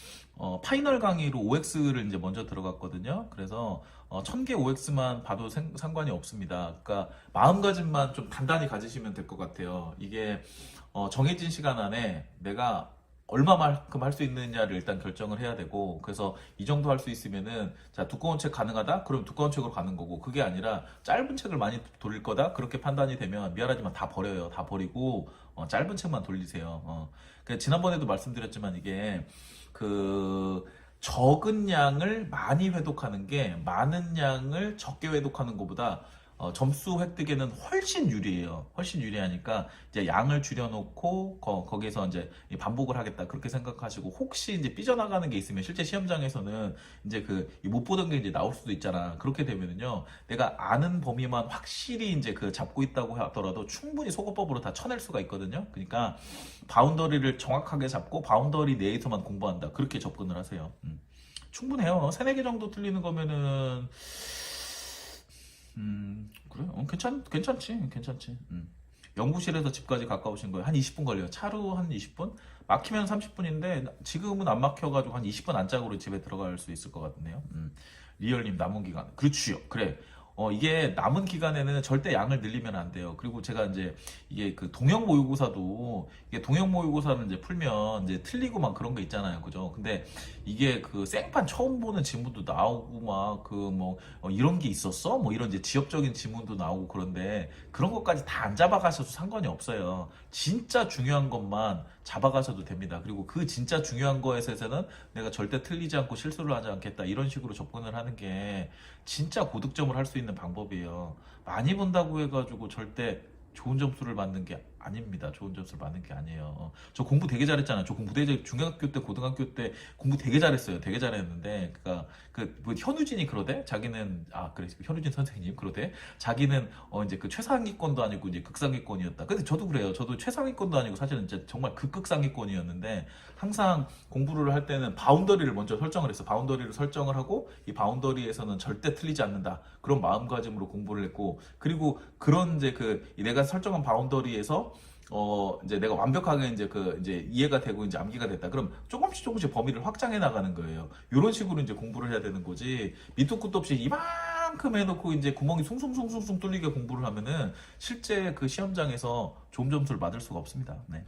파이널 강의로 OX를 이제 먼저 들어갔거든요. 그래서 1000개 OX만 봐도 상관이 없습니다. 그러니까 마음가짐만 좀 단단히 가지시면 될 것 같아요. 이게 정해진 시간 안에 내가 얼마만큼 할 수 있느냐를 일단 결정을 해야 되고 그래서 이 정도 할 수 있으면은 자 두꺼운 책 가능하다? 그럼 두꺼운 책으로 가는 거고 그게 아니라 짧은 책을 많이 돌릴 거다? 그렇게 판단이 되면 미안하지만 다 버려요. 다 버리고 짧은 책만 돌리세요. 지난번에도 말씀드렸지만 이게 적은 양을 많이 회독하는 게 많은 양을 적게 회독하는 것보다 점수 획득에는 훨씬 유리해요. 훨씬 유리하니까 이제 양을 줄여놓고 거기에서 이제 반복을 하겠다 그렇게 생각하시고 혹시 이제 삐져나가는 게 있으면 실제 시험장에서는 이제 못 보던 게 이제 나올 수도 있잖아. 그렇게 되면은요 내가 아는 범위만 확실히 이제 잡고 있다고 하더라도 충분히 소거법으로 다 쳐낼 수가 있거든요. 그러니까 바운더리를 정확하게 잡고 바운더리 내에서만 공부한다 그렇게 접근을 하세요. 충분해요. 3, 4개 정도 틀리는 거면은 그래? 괜찮지. 연구실에서 집까지 가까우신 거예요. 한 20분 걸려요. 차로 한 20분? 막히면 30분인데 지금은 안 막혀가지고 한 20분 안짝으로 집에 들어갈 수 있을 것 같네요. 리얼님 남은 기간. 그렇지요. 그래. 이게 남은 기간에는 절대 양을 늘리면 안 돼요. 그리고 제가 이제 이게 그 동형 모의고사도 이게 동형 모의고사를 이제 풀면 이제 틀리고 막 그런 거 있잖아요. 그죠? 근데 이게 그 생판 처음 보는 지문도 나오고 막 그 뭐 이런 게 있었어? 뭐 이런 이제 지엽적인 지문도 나오고 그런데 그런 것까지 다 안 잡아가셔도 상관이 없어요. 진짜 중요한 것만 잡아가셔도 됩니다. 그리고 그 진짜 중요한 거에 있어서는 내가 절대 틀리지 않고 실수를 하지 않겠다. 이런 식으로 접근을 하는 게 진짜 고득점을 할 수 있는 방법이에요. 많이 본다고 해가지고 절대 좋은 점수를 받는 게 아닙니다. 좋은 점수를 받는 게 아니에요. 저 공부 되게 잘했잖아요. 저 공부 되게 중학교 때, 고등학교 때 공부 되게 잘했어요. 되게 잘했는데, 그니까 뭐 현우진이 그러대? 자기는 그래 현우진 선생님 그러대? 자기는 이제 그 최상위권도 아니고 이제 극상위권이었다. 근데 저도 그래요. 저도 최상위권도 아니고 사실은 이제 정말 극극상위권이었는데 항상 공부를 할 때는 바운더리를 먼저 설정을 했어. 바운더리를 설정을 하고 이 바운더리에서는 절대 틀리지 않는다. 그런 마음가짐으로 공부를 했고 그리고 그런 이제 그 내가 설정한 바운더리에서 이제 내가 완벽하게 이제 이해가 되고 이제 암기가 됐다. 그럼 조금씩 범위를 확장해 나가는 거예요. 이런 식으로 이제 공부를 해야 되는 거지. 밑도 끝도 없이 이만큼 해놓고 이제 구멍이 숭숭숭숭 뚫리게 공부를 하면은 실제 그 시험장에서 좋은 점수를 받을 수가 없습니다. 네.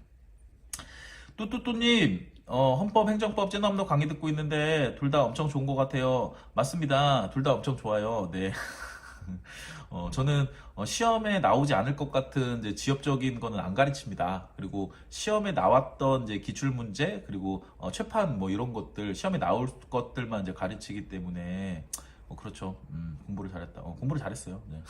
뚜뚜뚜님, 헌법, 행정법, 찐남도 강의 듣고 있는데 둘 다 엄청 좋은 것 같아요. 맞습니다. 둘 다 엄청 좋아요. 네. 저는 시험에 나오지 않을 것 같은 이제 지엽적인 거는 안 가르칩니다. 그리고 시험에 나왔던 이제 기출 문제 그리고 최판 뭐 이런 것들 시험에 나올 것들만 이제 가르치기 때문에 그렇죠. 공부를 잘했다. 공부를 잘했어요. 네.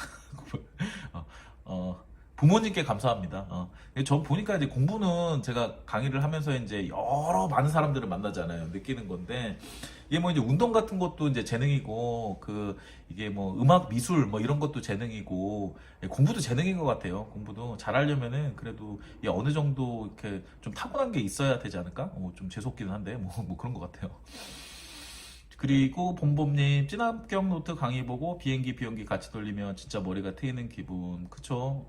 부모님께 감사합니다. 저 보니까 이제 공부는 제가 강의를 하면서 이제 여러 많은 사람들을 만나잖아요. 느끼는 건데 이게 뭐 이제 운동 같은 것도 이제 재능이고 이게 뭐 음악 미술 뭐 이런 것도 재능이고 공부도 재능인 것 같아요. 공부도 잘하려면은 그래도 어느 정도 이렇게 좀 타고난 게 있어야 되지 않을까? 좀 재수없기는 한데 뭐 그런 것 같아요. 그리고 봄봄님 찐합격 노트 강의 보고 비행기 같이 돌리면 진짜 머리가 트이는 기분 그쵸?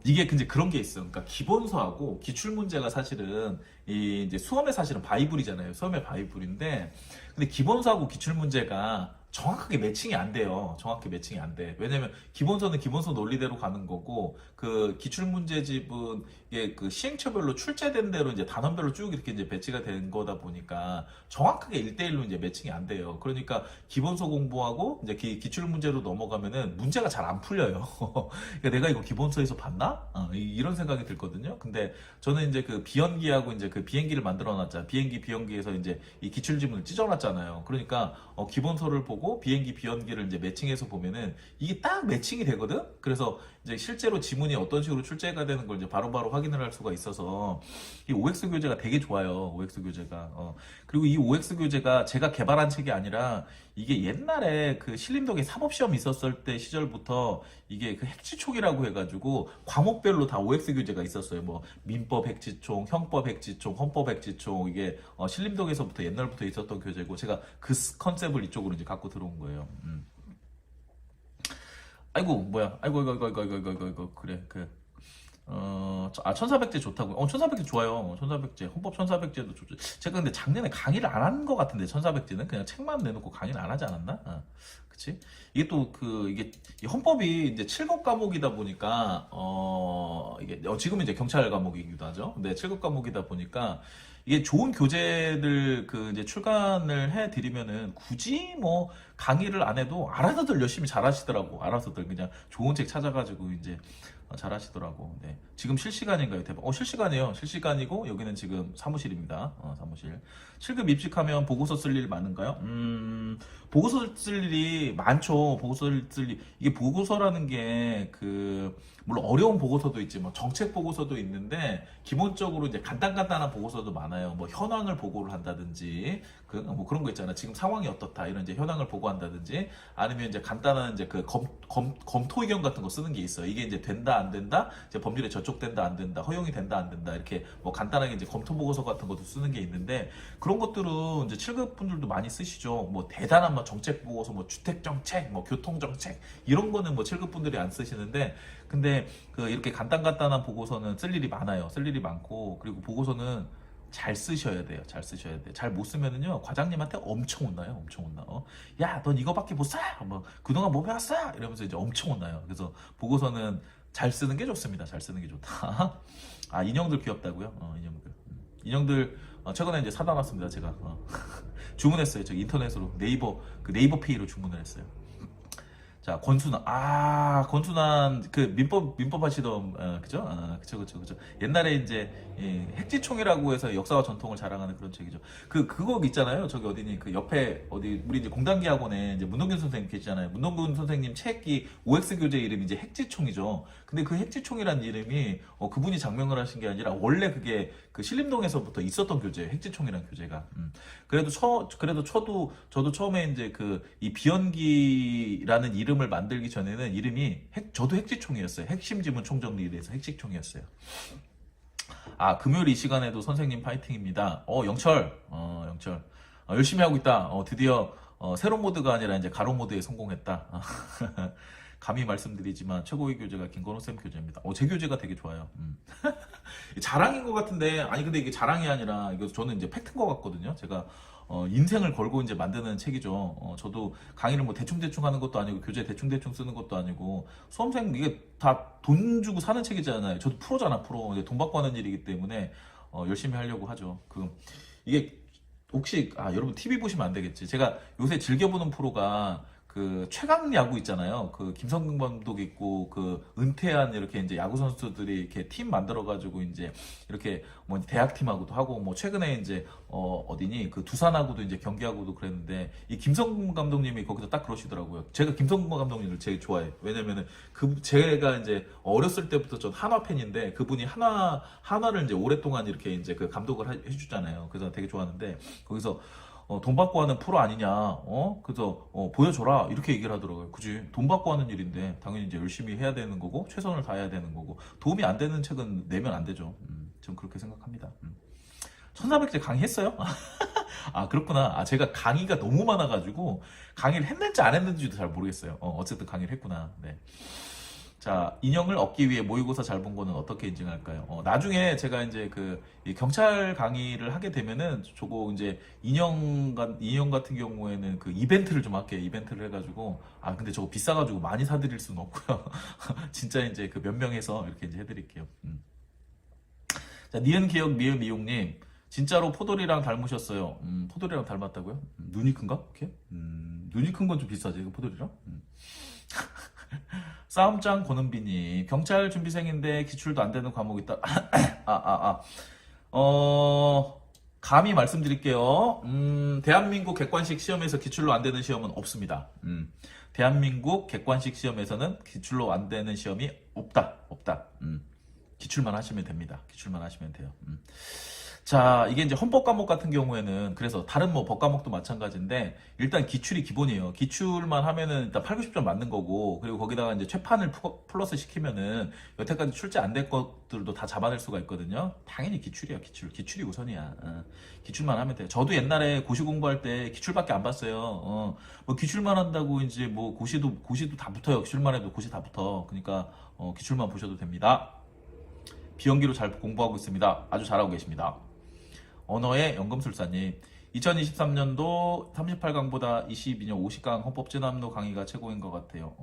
이게 근데 그런 게 있어. 그러니까 기본서하고 기출 문제가 사실은 이제 수험의 사실은 바이블이잖아요. 수험의 바이블인데 근데 기본서하고 기출 문제가 정확하게 매칭이 안 돼요. 정확히 매칭이 안 돼. 왜냐면 기본서는 기본서 논리대로 가는 거고 그 기출 문제집은 이게 그 시행처별로 출제된 대로 이제 단원별로 쭉 이렇게 이제 배치가 된 거다 보니까 정확하게 1대1로 이제 매칭이 안 돼요. 그러니까 기본서 공부하고 이제 기출 문제로 넘어가면은 문제가 잘 안 풀려요. 그러니까 내가 이거 기본서에서 봤나? 이런 생각이 들거든요. 근데 저는 이제 그 비연기하고 이제 그 비행기를 만들어 놨잖아요. 비연기에서 이제 이 기출 지문을 찢어놨잖아요. 그러니까 기본서를 보고 비행기 비연기를 이제 매칭해서 보면은 이게 딱 매칭이 되거든. 그래서 이제 실제로 지문이 어떤 식으로 출제가 되는 걸 이제 바로바로 확인을 할 수가 있어서 이 OX 교재가 되게 좋아요. OX 교재가. 그리고 이 OX 교재가 제가 개발한 책이 아니라 이게 옛날에 그 신림동에 사법시험 있었을 때 시절부터 이게 그 핵지총이라고 해가지고 과목별로 다 OX 교재가 있었어요. 뭐 민법 핵지총, 형법 핵지총, 헌법 핵지총 이게 신림동에서부터 옛날부터 있었던 교재고 제가 그 컨셉을 이쪽으로 이제 갖고 들어온 거예요. 아이고 뭐야 아이고 그래 천사백제 좋다고요. 천사백제 좋아요. 천사백제 헌법 천사백제도 좋죠. 제가 근데 작년에 강의를 안 한 것 같은데 천사백제는 그냥 책만 내놓고 강의를 안 하지 않았나? 그치? 이게 또 이게 이 헌법이 이제 7급 과목이다 보니까 이게 지금은 이제 경찰 과목이기도 하죠. 근데 7급 과목이다 보니까 이게 좋은 교재들 이제 출간을 해드리면은 굳이 뭐 강의를 안 해도 알아서들 열심히 잘하시더라고. 알아서들 그냥 좋은 책 찾아가지고 이제 잘하시더라고. 네. 지금 실시간인가요? 대박. 실시간이에요. 실시간이고 여기는 지금 사무실입니다. 사무실. 7급 입식하면 보고서 쓸 일 많은가요? 보고서 쓸 일이 많죠. 보고서 쓸 일. 이게 보고서라는 게 물론 어려운 보고서도 있지, 뭐 정책 보고서도 있는데 기본적으로 이제 간단한 보고서도 많아요. 뭐 현황을 보고를 한다든지 뭐 그런 거 있잖아. 지금 상황이 어떻다 이런 이제 현황을 보고한다든지 아니면 이제 간단한 이제 검토 의견 같은 거 쓰는 게 있어요. 이게 이제 된다 안 된다, 이제 법률에 저촉된다 안 된다, 허용이 된다 안 된다 이렇게 뭐 간단하게 이제 검토 보고서 같은 것도 쓰는 게 있는데 그런 것들은 이제 7급 분들도 많이 쓰시죠. 뭐 대단한 뭐 정책 보고서, 뭐 주택 정책, 뭐 교통 정책 이런 거는 뭐 7급 분들이 안 쓰시는데 근데 이렇게 간단한 보고서는 쓸 일이 많아요. 쓸 일이 많고 그리고 보고서는 잘 쓰셔야 돼요. 잘 쓰셔야 돼. 잘 못 쓰면은요, 과장님한테 엄청 혼나요. 엄청 혼나. 야, 넌 이거밖에 못 써? 뭐, 그동안 뭐 배웠어? 이러면서 이제 엄청 혼나요. 그래서 보고서는 잘 쓰는 게 좋습니다. 잘 쓰는 게 좋다. 아, 인형들 귀엽다고요? 인형들. 인형들, 최근에 이제 사다 놨습니다. 제가. 주문했어요. 저 인터넷으로. 네이버 페이로 주문을 했어요. 자, 권순환. 아, 권순환, 그, 민법 하시던, 그죠? 아, 그쵸. 옛날에 이제, 핵지총이라고 해서 역사와 전통을 자랑하는 그런 책이죠. 그거 있잖아요. 저기 어디니, 그 옆에, 우리 이제 공단기 학원에 이제 문동균 선생님 계시잖아요. 문동균 선생님 책이 OX 교재 이름이 이제 핵지총이죠. 근데 그 핵지총이라는 이름이, 그분이 장명을 하신 게 아니라, 원래 그게 그 신림동에서부터 있었던 교재예요. 핵지총이라는 교재가. 저도 처음에 이제 이 비연기라는 이름을 만들기 전에는 이름이 저도 핵지총이었어요. 핵심 지문 총정리에 대해서 핵지총이었어요. 아, 금요일 이 시간에도 선생님 파이팅입니다. 영철, 영철. 열심히 하고 있다. 드디어, 세로 모드가 아니라 이제 가로 모드에 성공했다. 감히 말씀드리지만 최고의 교재가 김건호쌤 교재입니다. 제 교재가 되게 좋아요. 자랑인 것 같은데, 아니, 근데 이게 자랑이 아니라, 이거 저는 이제 팩트인 것 같거든요. 제가, 인생을 걸고 이제 만드는 책이죠. 저도 강의를 뭐 대충대충 하는 것도 아니고, 교재 대충대충 쓰는 것도 아니고, 수험생 이게 다 돈 주고 사는 책이잖아요. 저도 프로잖아, 프로. 이제 돈 받고 하는 일이기 때문에, 열심히 하려고 하죠. 이게, 혹시, 여러분 TV 보시면 안 되겠지. 제가 요새 즐겨보는 프로가, 최강 야구 있잖아요. 김성근 감독 있고, 은퇴한 이렇게 이제 야구 선수들이 이렇게 팀 만들어가지고 이제 이렇게 뭐 대학팀하고도 하고, 뭐 최근에 이제, 어디니? 두산하고도 이제 경기하고도 그랬는데, 이 김성근 감독님이 거기서 딱 그러시더라고요. 제가 김성근 감독님을 제일 좋아해요. 왜냐면은, 제가 이제 어렸을 때부터 전 한화 팬인데, 그분이 한화를 이제 오랫동안 이렇게 이제 감독을 해주잖아요. 그래서 되게 좋아하는데, 거기서 돈 받고 하는 프로 아니냐, 그래서, 보여줘라, 이렇게 얘기를 하더라고요. 그지? 돈 받고 하는 일인데, 당연히 이제 열심히 해야 되는 거고, 최선을 다해야 되는 거고, 도움이 안 되는 책은 내면 안 되죠. 전 그렇게 생각합니다. 천사백제 강의했어요? 아, 그렇구나. 제가 강의가 너무 많아가지고, 강의를 했는지 안 했는지도 잘 모르겠어요. 어쨌든 강의를 했구나. 네. 자, 인형을 얻기 위해 모의고사 잘 본 거는 어떻게 인증할까요? 나중에 제가 이제 이 경찰 강의를 하게 되면은 저거 이제 인형 같은 경우에는 이벤트를 좀 할게요. 이벤트를 해가지고. 근데 저거 비싸가지고 많이 사드릴 수는 없고요. 진짜 이제 몇 명에서 이렇게 이제 해드릴게요. 자, 니은 기억 미음 미용님. 진짜로 포돌이랑 닮으셨어요. 포돌이랑 닮았다고요? 눈이 큰가? 이렇게? 눈이 큰 건 좀 비싸지, 이거 포돌이랑? 싸움짱 고는비님, 경찰 준비생인데 기출도 안 되는 과목 있다. 감히 말씀드릴게요. 대한민국 객관식 시험에서 기출로 안 되는 시험은 없습니다. 대한민국 객관식 시험에서는 기출로 안 되는 시험이 없다. 기출만 하시면 됩니다. 기출만 하시면 돼요. 자, 이게 이제 헌법 과목 같은 경우에는, 그래서 다른 뭐 법 과목도 마찬가지인데, 일단 기출이 기본이에요. 기출만 하면은 일단 8, 90점 맞는 거고, 그리고 거기다가 이제 최판을 플러스 시키면은, 여태까지 출제 안 될 것들도 다 잡아낼 수가 있거든요. 당연히 기출이야, 기출. 기출이 우선이야. 기출만 하면 돼요. 저도 옛날에 고시 공부할 때 기출밖에 안 봤어요. 뭐 기출만 한다고 이제 뭐 고시도 다 붙어요. 기출만 해도 고시 다 붙어. 그러니까, 기출만 보셔도 됩니다. 비연기로 잘 공부하고 있습니다. 아주 잘하고 계십니다. 언어의 연금술사님, 2023년도 38강보다 22년 50강 헌법진압로 강의가 최고인 것 같아요.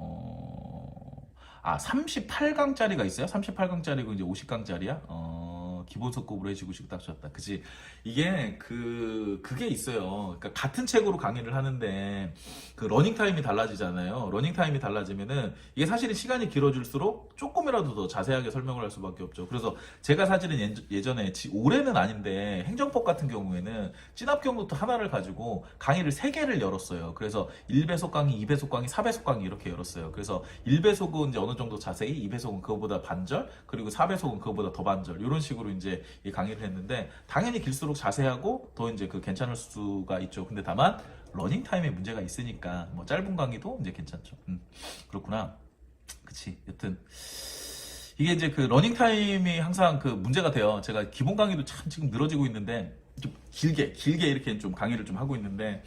38강짜리가 있어요? 38강짜리고 이제 50강짜리야? 기본서급으로 해주고 싶고 딱 좋았다. 그치? 이게, 그게 있어요. 그러니까 같은 책으로 강의를 하는데, 러닝타임이 달라지잖아요. 러닝타임이 달라지면은, 이게 사실은 시간이 길어질수록 조금이라도 더 자세하게 설명을 할 수밖에 없죠. 그래서 제가 사실은 예전에, 올해는 아닌데, 행정법 같은 경우에는, 진압경부터 하나를 가지고 강의를 3개를 열었어요. 그래서 1배속 강의, 2배속 강의, 4배속 강의 이렇게 열었어요. 그래서 1배속은 이제 어느 정도 자세히, 2배속은 그거보다 반절, 그리고 4배속은 그거보다 더 반절, 이런 식으로 이제 이 강의를 했는데, 당연히 길수록 자세하고 더 이제 괜찮을 수가 있죠. 근데 다만 러닝 타임에 문제가 있으니까 뭐 짧은 강의도 이제 괜찮죠. 그렇구나. 그치. 여튼 이게 이제 러닝 타임이 항상 문제가 돼요. 제가 기본 강의도 참 지금 늘어지고 있는데, 좀 길게 이렇게 좀 강의를 좀 하고 있는데,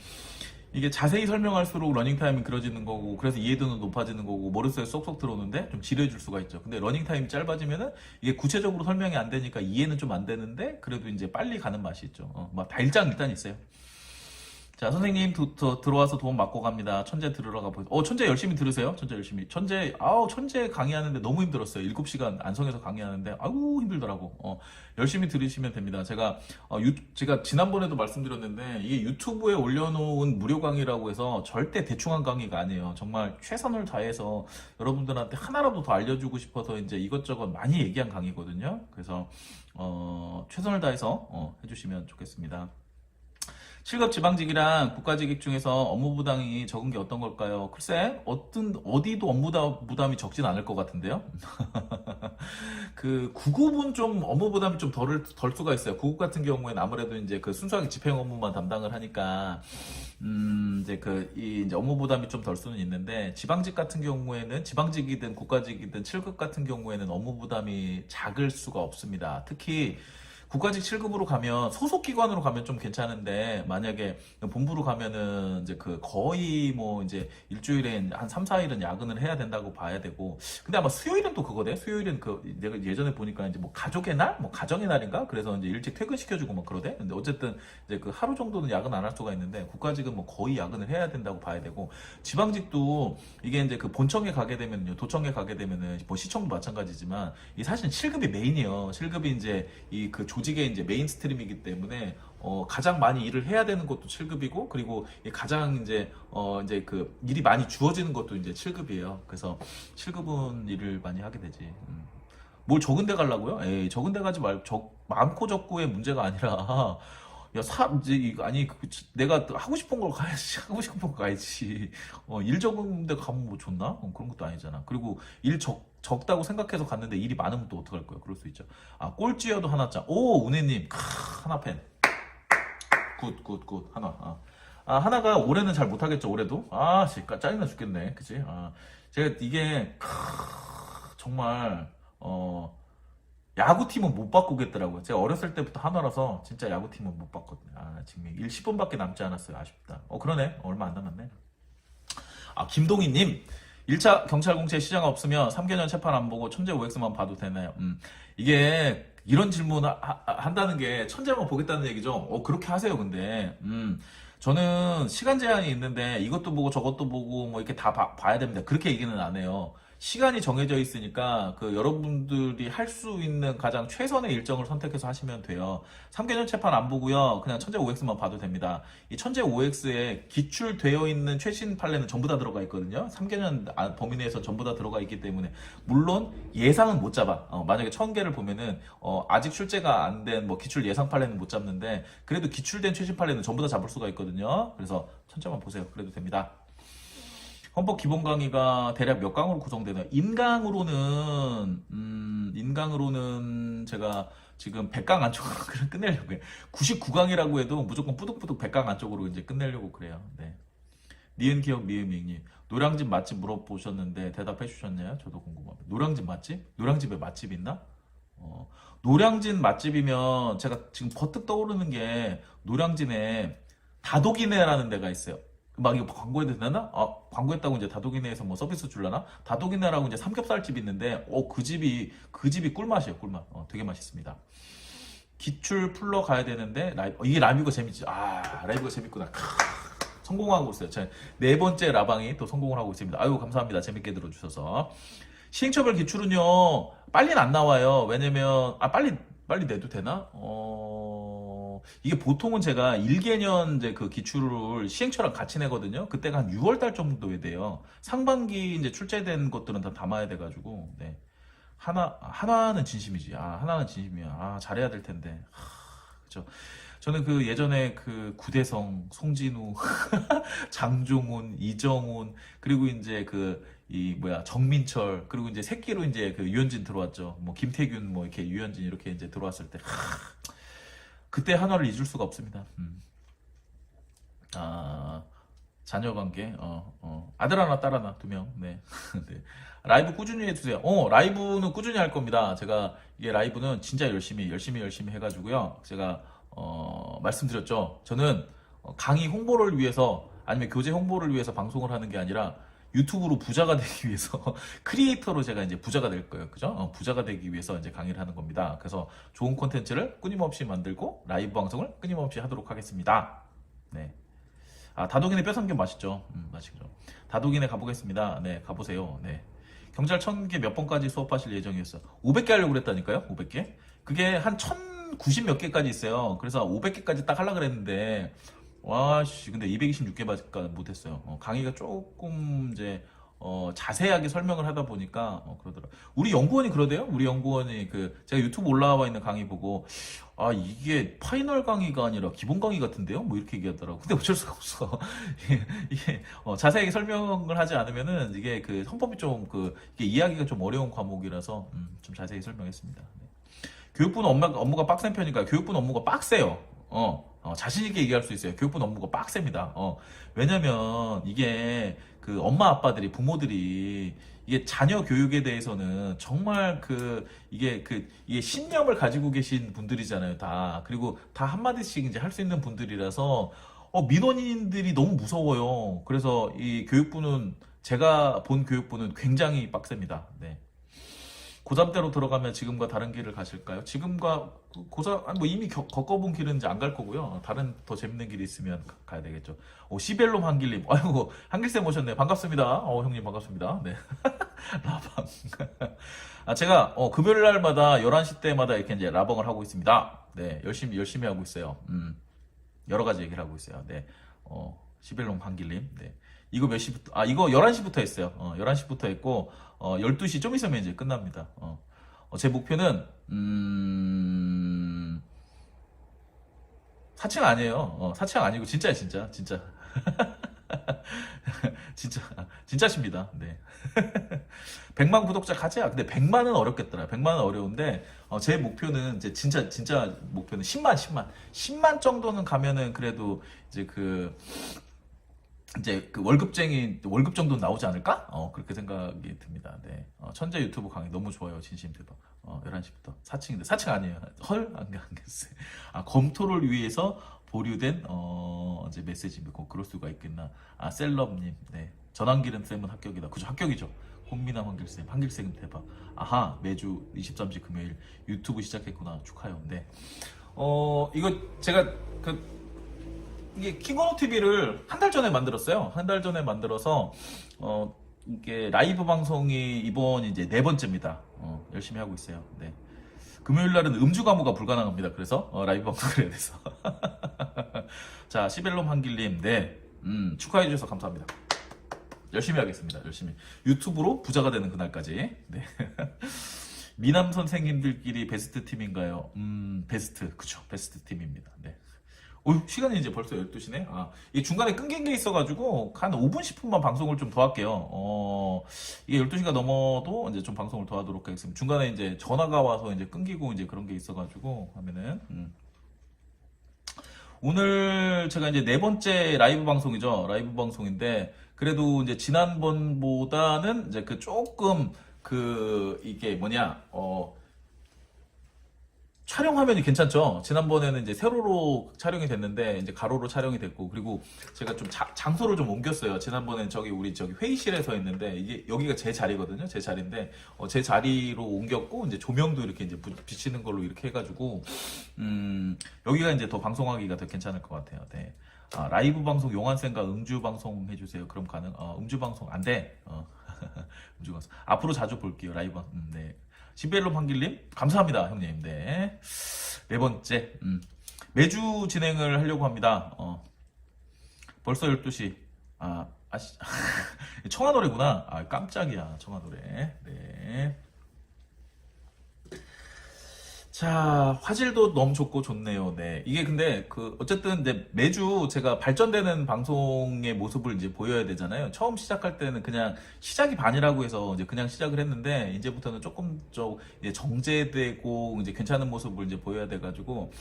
이게 자세히 설명할수록 러닝타임이 길어지는 거고, 그래서 이해도는 높아지는 거고, 머릿속에 쏙쏙 들어오는데 좀 지루해질 수가 있죠. 근데 러닝타임이 짧아지면은 이게 구체적으로 설명이 안 되니까 이해는 좀 안 되는데, 그래도 이제 빨리 가는 맛이 있죠. 막 달장 일단 있어요. 자, 선생님, 들어와서 도움 받고 갑니다. 천재 들으러 가보세요. 천재 열심히 들으세요. 천재 열심히. 천재 강의하는데 너무 힘들었어요. 7시간 안성에서 강의하는데, 아우, 힘들더라고. 열심히 들으시면 됩니다. 제가 지난번에도 말씀드렸는데, 이게 유튜브에 올려놓은 무료 강의라고 해서 절대 대충한 강의가 아니에요. 정말 최선을 다해서 여러분들한테 하나라도 더 알려주고 싶어서 이제 이것저것 많이 얘기한 강의거든요. 그래서, 최선을 다해서, 해주시면 좋겠습니다. 7급 지방직이랑 국가직익 중에서 업무 부담이 적은 게 어떤 걸까요? 글쎄, 어디도 업무 부담이 적진 않을 것 같은데요? 그, 9급은 좀 업무 부담이 좀 덜 수가 있어요. 9급 같은 경우에는 아무래도 이제 그 순수하게 집행 업무만 담당을 하니까, 이제 업무 부담이 좀 덜 수는 있는데, 지방직 같은 경우에는, 지방직이든 국가직이든 7급 같은 경우에는 업무 부담이 작을 수가 없습니다. 특히, 국가직 7급으로 가면 소속 기관으로 가면 좀 괜찮은데 만약에 본부로 가면은 이제 그 거의 뭐 이제 일주일에 한 3, 4일은 야근을 해야 된다고 봐야 되고 근데 아마 수요일은 또 그거대. 수요일은 그 내가 예전에 보니까 이제 뭐 가족의 날, 뭐 가정의 날인가? 그래서 이제 일찍 퇴근시켜주고 막 그러대. 근데 어쨌든 이제 그 하루 정도는 야근 안 할 수가 있는데 국가직은 뭐 거의 야근을 해야 된다고 봐야 되고 지방직도 이게 이제 그 본청에 가게 되면요, 도청에 가게 되면은 뭐 시청도 마찬가지지만 이 사실 7급이 메인이에요. 7급이 이제 이 그 조직의 이제 메인스트림이기 때문에 가장 많이 일을 해야 되는 것도 7급이고 그리고 가장 이제 그 일이 많이 주어지는 것도 이제 7급이에요. 그래서 7급은 일을 많이 하게 되지. 뭘 적은 데 가려고요? 에이, 적은 데 가지 말고 많고 적고의 문제가 아니라 아니 내가 하고 싶은 걸 가야지. 하고 싶은 걸 가야지. 일 적은 데 가면 뭐 좋나? 그런 것도 아니잖아. 그리고 적다고 생각해서 갔는데 일이 많으면 또 어떡할 거야? 그럴 수 있죠. 꼴찌여도 하나짱. 오, 은혜님, 하나팬. 굿. 하나가 올해는 잘 못하겠죠, 올해도? 진짜 짜증나 죽겠네. 그치? 제가 이게, 정말, 야구팀은 못 바꾸겠더라고요. 제가 어렸을 때부터 하나라서 진짜 야구팀은 못 바꿨거든요. 지금 일 10분밖에 남지 않았어요. 아쉽다. 그러네. 얼마 안 남았네. 김동희님. 1차 경찰 공채 시장 없으면 3개년 재판 안 보고 천재 OX만 봐도 되나요? 이게 이런 질문을 한다는 게 천재만 보겠다는 얘기죠. 그렇게 하세요. 근데 저는 시간 제한이 있는데 이것도 보고 저것도 보고 뭐 이렇게 다 봐야 됩니다. 그렇게 얘기는 안 해요. 시간이 정해져 있으니까 그 여러분들이 할 수 있는 가장 최선의 일정을 선택해서 하시면 돼요. 3개년 채판 안 보고요. 그냥 천재 OX만 봐도 됩니다. 이 천재 OX에 기출되어 있는 최신 판례는 전부 다 들어가 있거든요. 3개년 범위 내에서 전부 다 들어가 있기 때문에 물론 예상은 못 잡아. 만약에 1000개를 보면은 아직 출제가 안 된 뭐 기출 예상 판례는 못 잡는데 그래도 기출된 최신 판례는 전부 다 잡을 수가 있거든요. 그래서 천재만 보세요. 그래도 됩니다. 헌법 기본 강의가 대략 몇 강으로 구성되나요? 인강으로는 제가 지금 100강 안쪽으로 끝내려고 해요. 99강이라고 해도 무조건 뿌득뿌득 100강 안쪽으로 이제 끝내려고 그래요. 네. 니은 기억 미음이님. 노량진 맛집 물어보셨는데 대답해 주셨나요? 저도 궁금합니다. 노량진 맛집? 노량집에 맛집 있나? 노량진 맛집이면 제가 지금 버뜩 떠오르는 게 노량진에 다독이네라는 데가 있어요. 막 이거 광고해도 되나? 광고했다고 이제 다독이네에서 뭐 서비스 줄라나? 다독이네라고 이제 삼겹살집이 있는데, 그 집이 꿀맛이에요, 꿀맛. 되게 맛있습니다. 기출 풀러 가야 되는데, 이게 라이브가 재밌지. 라이브가 재밌구나. 성공하고 있어요. 제 4번째 라방이 또 성공을 하고 있습니다. 아유, 감사합니다. 재밌게 들어주셔서. 시행처벌 기출은요, 빨리는 안 나와요. 왜냐면, 빨리 내도 되나? 이게 보통은 제가 1개년 이제 그 기출을 시행처랑 같이 내거든요. 그때가 한 6월 달 정도에 돼요. 상반기 이제 출제된 것들은 다 담아야 돼가지고, 네. 하나는 진심이지. 하나는 진심이야. 잘해야 될 텐데. 그죠. 저는 그 예전에 그 구대성, 송진우, 장종훈, 이정훈, 그리고 이제 정민철, 그리고 이제 새끼로 이제 그 유현진 들어왔죠. 뭐 김태균, 뭐 이렇게 유현진 이렇게 이제 들어왔을 때, 그때 한화를 잊을 수가 없습니다. 자녀 관계, 아들 하나, 딸 하나, 2명, 네. 네. 라이브 꾸준히 해주세요. 라이브는 꾸준히 할 겁니다. 제가, 이게 라이브는 진짜 열심히 해가지고요. 제가, 말씀드렸죠. 저는 강의 홍보를 위해서 아니면 교재 홍보를 위해서 방송을 하는 게 아니라 유튜브로 부자가 되기 위해서 크리에이터로 제가 이제 부자가 될 거예요. 그죠? 부자가 되기 위해서 이제 강의를 하는 겁니다. 그래서 좋은 콘텐츠를 끊임없이 만들고 라이브 방송을 끊임없이 하도록 하겠습니다. 네. 아, 다독이네 뼈삼겹 맛있죠? 맛있죠. 다독이네 가보겠습니다. 네, 가보세요. 네. 경찰 1000개 몇 번까지 수업하실 예정이었어요? 500개 하려고 그랬다니까요? 500개? 그게 한 1090 몇 개까지 있어요. 그래서 500개까지 딱 하려고 그랬는데, 와씨, 근데 226개밖에 못했어요. 강의가 조금 이제, 자세하게 설명을 하다 보니까, 그러더라. 우리 연구원이 그러대요? 우리 연구원이 제가 유튜브 올라와 있는 강의 보고, 아, 이게 파이널 강의가 아니라 기본 강의 같은데요? 뭐 이렇게 얘기하더라고. 근데 어쩔 수가 없어. 이게, 자세하게 설명을 하지 않으면은 이게 헌법이 좀 이게 이해하기가 좀 어려운 과목이라서, 좀 자세히 설명했습니다. 네. 교육부는 업무가 빡센 편이니까 교육부는 업무가 빡세요. 자신있게 얘기할 수 있어요. 교육부는 업무가 빡셉니다. 왜냐면 이게 엄마 아빠들이 부모들이 이게 자녀 교육에 대해서는 정말 이게 신념을 가지고 계신 분들이잖아요, 다. 그리고 다 한마디씩 이제 할 수 있는 분들이라서 민원인들이 너무 무서워요. 그래서 이 교육부는 제가 본 교육부는 굉장히 빡셉니다. 네. 고3 때로 들어가면 지금과 다른 길을 가실까요? 지금과 고3, 뭐 이미 겪어본 길은 이제 안 갈 거고요. 다른 더 재밌는 길이 있으면 가야 되겠죠. 시벨롬 한길님, 아이고, 한길쌤 오셨네. 반갑습니다. 형님 반갑습니다. 네. 라방. 제가, 금요일 날마다 11시 때마다 이렇게 이제 라방을 하고 있습니다. 네, 열심히 하고 있어요. 여러 가지 얘기를 하고 있어요. 네. 시벨롬 한길님, 네. 이거 몇 시부터, 이거 11시부터 했어요. 11시부터 했고, 12시 좀 있으면 이제 끝납니다. 제 목표는, 4층 아니에요. 4층 아니고, 진짜야, 진짜. 진짜십니다. 네. 100만 구독자 가자. 근데 100만은 어렵겠더라. 100만은 어려운데, 제 목표는, 이제 진짜 목표는 10만 정도는 가면은 그래도 이제 이제 월급 정도 나오지 않을까? 그렇게 생각이 듭니다. 네. 천재 유튜브 강의 너무 좋아요. 진심 대박. 11시부터. 4층인데, 4층 아니에요. 헐? 안 갔어요. 검토를 위해서 보류된, 이제 메시지고, 그럴 수가 있겠나. 셀럽님, 네. 전환기름 쌤은 합격이다. 그죠? 합격이죠. 꽃미남 한길쌤, 한길쌤 대박. 아하, 매주 23시 금요일 유튜브 시작했구나. 축하해요. 네. 이거 제가 이게 킹오노 TV를 한 달 전에 만들었어요. 한 달 전에 만들어서 이게 라이브 방송이 이번 이제 네 번째입니다. 열심히 하고 있어요. 네. 금요일 날은 음주 가무가 불가능합니다. 그래서 라이브 방송을 해야 돼서. 자, 시벨롬 한길님, 네, 축하해 주셔서 감사합니다. 열심히 하겠습니다. 열심히 유튜브로 부자가 되는 그날까지. 네. 미남 선생님들끼리 베스트 팀인가요? 베스트, 그쵸, 베스트 팀입니다. 네. 시간이 이제 벌써 12시네? 이게 중간에 끊긴 게 있어가지고, 한 5분, 10분만 방송을 좀 더 할게요. 이게 12시가 넘어도 이제 좀 방송을 더 하도록 하겠습니다. 중간에 이제 전화가 와서 이제 끊기고 이제 그런 게 있어가지고, 하면은, 오늘 제가 이제 네 번째 라이브 방송이죠. 라이브 방송인데, 그래도 이제 지난번보다는 이제 조금 이게 뭐냐, 촬영 화면이 괜찮죠? 지난번에는 이제 세로로 촬영이 됐는데, 이제 가로로 촬영이 됐고, 그리고 제가 좀 장소를 좀 옮겼어요. 지난번엔 우리 회의실에서 했는데, 이게 여기가 제 자리거든요? 제 자리인데, 제 자리로 옮겼고, 이제 조명도 이렇게 이제 비치는 걸로 이렇게 해가지고, 여기가 이제 더 방송하기가 더 괜찮을 것 같아요. 네. 라이브 방송 용환쌤과 음주 방송 해주세요. 그럼 가능? 음주 방송 안 돼. 음주 방송. 앞으로 자주 볼게요. 라이브 방송. 네. 시벨롬 한길님 감사합니다 형님. 네. 네 번째 매주 진행을 하려고 합니다. 벌써 12시. 청아노래구나. 깜짝이야. 청아노래. 네. 자, 화질도 너무 좋고 좋네요. 네. 이게 근데 어쨌든 이제 매주 제가 발전되는 방송의 모습을 이제 보여야 되잖아요. 처음 시작할 때는 그냥 시작이 반이라고 해서 이제 그냥 시작을 했는데, 이제부터는 조금 이제 정제되고 이제 괜찮은 모습을 이제 보여야 돼가지고,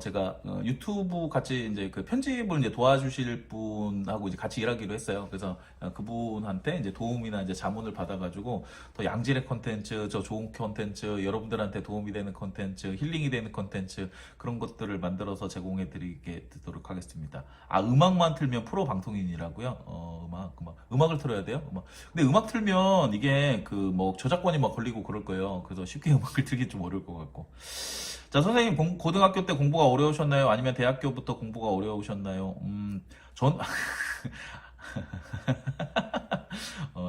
제가 유튜브 같이 이제 편집을 이제 도와주실 분하고 이제 같이 일하기로 했어요. 그래서 그분한테 이제 도움이나 이제 자문을 받아가지고 더 양질의 컨텐츠, 저 좋은 컨텐츠, 여러분들한테 도움이 되는 컨텐츠, 컨텐츠, 힐링이 되는 컨텐츠 그런 것들을 만들어서 제공해 드리도록 하겠습니다. 아, 음악만 틀면 프로 방송인이라고요? 음악을 틀어야 돼요? 근데 음악 틀면 이게 그 뭐 저작권이 막 걸리고 그럴 거예요. 그래서 쉽게 음악을 틀기 좀 어려울 것 같고. 자, 선생님, 고등학교 때 공부가 어려우셨나요? 아니면 대학교부터 공부가 어려우셨나요? 전,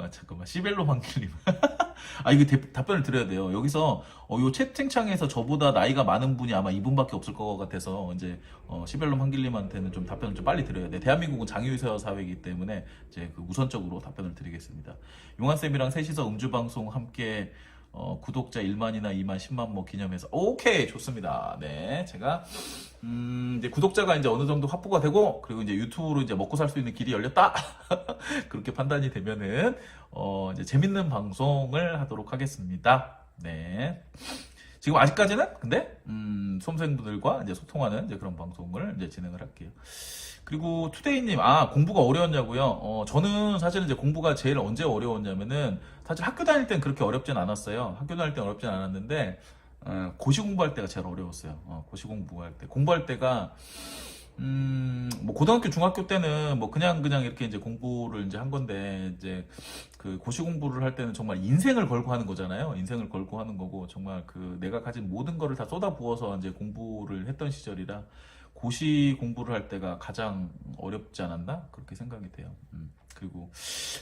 잠깐만, 시벨로 황길님. 아, 이거 답변을 드려야 돼요. 여기서, 요 채팅창에서 저보다 나이가 많은 분이 아마 이분밖에 없을 것 같아서, 이제, 시벨로 황길님한테는 좀 답변을 좀 빨리 드려야 돼. 대한민국은 장유유서 사회이기 때문에, 이제 그 우선적으로 답변을 드리겠습니다. 용환쌤이랑 셋이서 음주방송 함께, 구독자 1만이나 2만, 10만 뭐 기념해서. 오케이, 좋습니다. 네. 제가, 이제 구독자가 이제 어느 정도 확보가 되고, 그리고 이제 유튜브로 이제 먹고 살 수 있는 길이 열렸다. 그렇게 판단이 되면은, 이제 재밌는 방송을 하도록 하겠습니다. 네. 지금 아직까지는, 근데, 수험생분들과 이제 소통하는 이제 그런 방송을 이제 진행을 할게요. 그리고 투데이님, 공부가 어려웠냐고요? 저는 사실 이제 공부가 제일 언제 어려웠냐면은, 사실 학교 다닐 땐 그렇게 어렵진 않았어요. 학교 다닐 땐 어렵진 않았는데, 고시 공부할 때가 제일 어려웠어요. 고시 공부할 때. 공부할 때가, 뭐, 고등학교, 중학교 때는 뭐, 그냥 이렇게 이제 공부를 이제 한 건데, 이제, 그 고시 공부를 할 때는 정말 인생을 걸고 하는 거잖아요. 인생을 걸고 하는 거고, 정말 그 내가 가진 모든 거를 다 쏟아 부어서 이제 공부를 했던 시절이라, 고시 공부를 할 때가 가장 어렵지 않았나? 그렇게 생각이 돼요. 그리고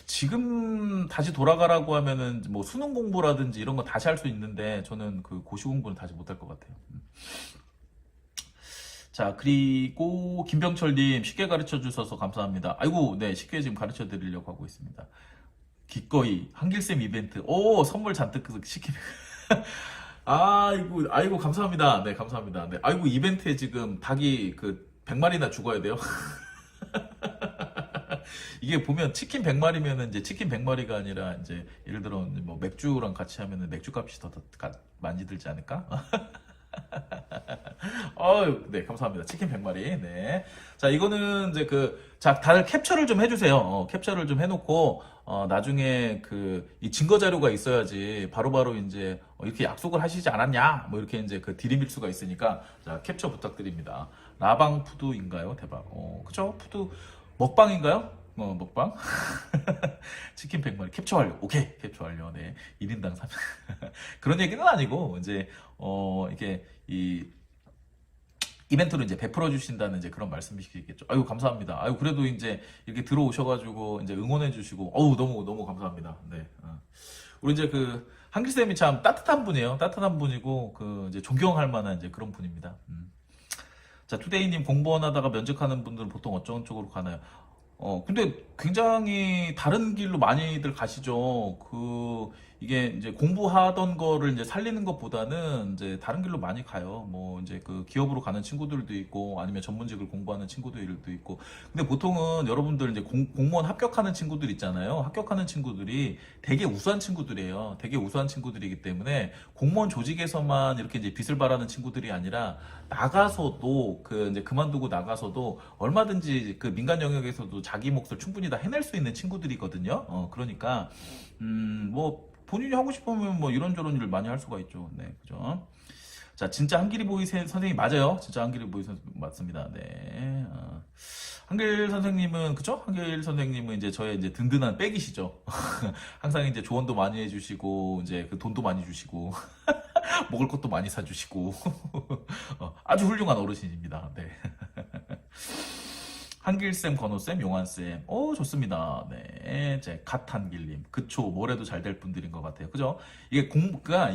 지금 다시 돌아가라고 하면은 뭐 수능 공부라든지 이런 거 다시 할 수 있는데 저는 그 고시 공부는 다시 못할 것 같아요. 자, 그리고 김병철님 쉽게 가르쳐 주셔서 감사합니다. 아이고, 네, 쉽게 지금 가르쳐 드리려고 하고 있습니다. 기꺼이 한길쌤 이벤트. 오, 선물 잔뜩 시키면. 아이고, 감사합니다. 네, 감사합니다. 네, 아이고, 이벤트에 지금 닭이 그 100마리나 죽어야 돼요. 이게 보면 치킨 100마리면은 이제 치킨 100마리가 아니라 이제 예를 들어 뭐 맥주랑 같이 하면은 맥주 값이 더 많이 들지 않을까? 네, 감사합니다. 치킨 100마리. 네. 자, 이거는 이제 다들 캡처를 좀 해주세요. 캡처를 좀 해놓고, 나중에 이 증거 자료가 있어야지 바로바로 이제, 이렇게 약속을 하시지 않았냐? 뭐 이렇게 이제 들이밀 수가 있으니까, 자, 캡처 부탁드립니다. 라방 푸드인가요? 대박. 그쵸? 푸드, 먹방인가요? 먹방? 치킨 100마리. 캡처 완료. 오케이. 캡처 완료. 네. 1인당 3. 그런 얘기는 아니고, 이제, 이게, 이벤트로 이제 베풀어 주신다는 이제 그런 말씀이시겠죠. 아유, 감사합니다. 아유, 그래도 이제 이렇게 들어오셔가지고 이제 응원해 주시고, 너무 감사합니다. 네. 우리 이제 한길쌤이 참 따뜻한 분이에요. 따뜻한 분이고, 이제 존경할 만한 이제 그런 분입니다. 자, 투데이님 공무원 하다가 면접하는 분들은 보통 어떤 쪽으로 가나요? 근데 굉장히 다른 길로 많이들 가시죠. 이게 이제 공부하던 거를 이제 살리는 것보다는 이제 다른 길로 많이 가요. 뭐 이제 기업으로 가는 친구들도 있고 아니면 전문직을 공부하는 친구들도 있고. 근데 보통은 여러분들 이제 공무원 합격하는 친구들 있잖아요. 합격하는 친구들이 되게 우수한 친구들이에요. 되게 우수한 친구들이기 때문에 공무원 조직에서만 이렇게 이제 빛을 발하는 친구들이 아니라 나가서도 이제 그만두고 나가서도 얼마든지 민간 영역에서도 자기 몫을 충분히 다 해낼 수 있는 친구들이거든요. 그러니까 뭐 본인이 하고 싶으면 뭐 이런저런 일을 많이 할 수가 있죠. 네, 그죠? 자, 진짜 한길이 보이 선생님 맞아요. 진짜 한길이 보이 선생님 맞습니다. 네. 한길 선생님은 그죠? 한길 선생님은 이제 저의 이제 든든한 백이시죠. 항상 이제 조언도 많이 해주시고 이제 돈도 많이 주시고 먹을 것도 많이 사주시고 아주 훌륭한 어르신입니다. 네. 한길쌤, 건호쌤, 용환쌤. 좋습니다. 네. 이제 갓한길님. 그쵸. 뭐래도 잘 될 분들인 것 같아요. 그죠? 이게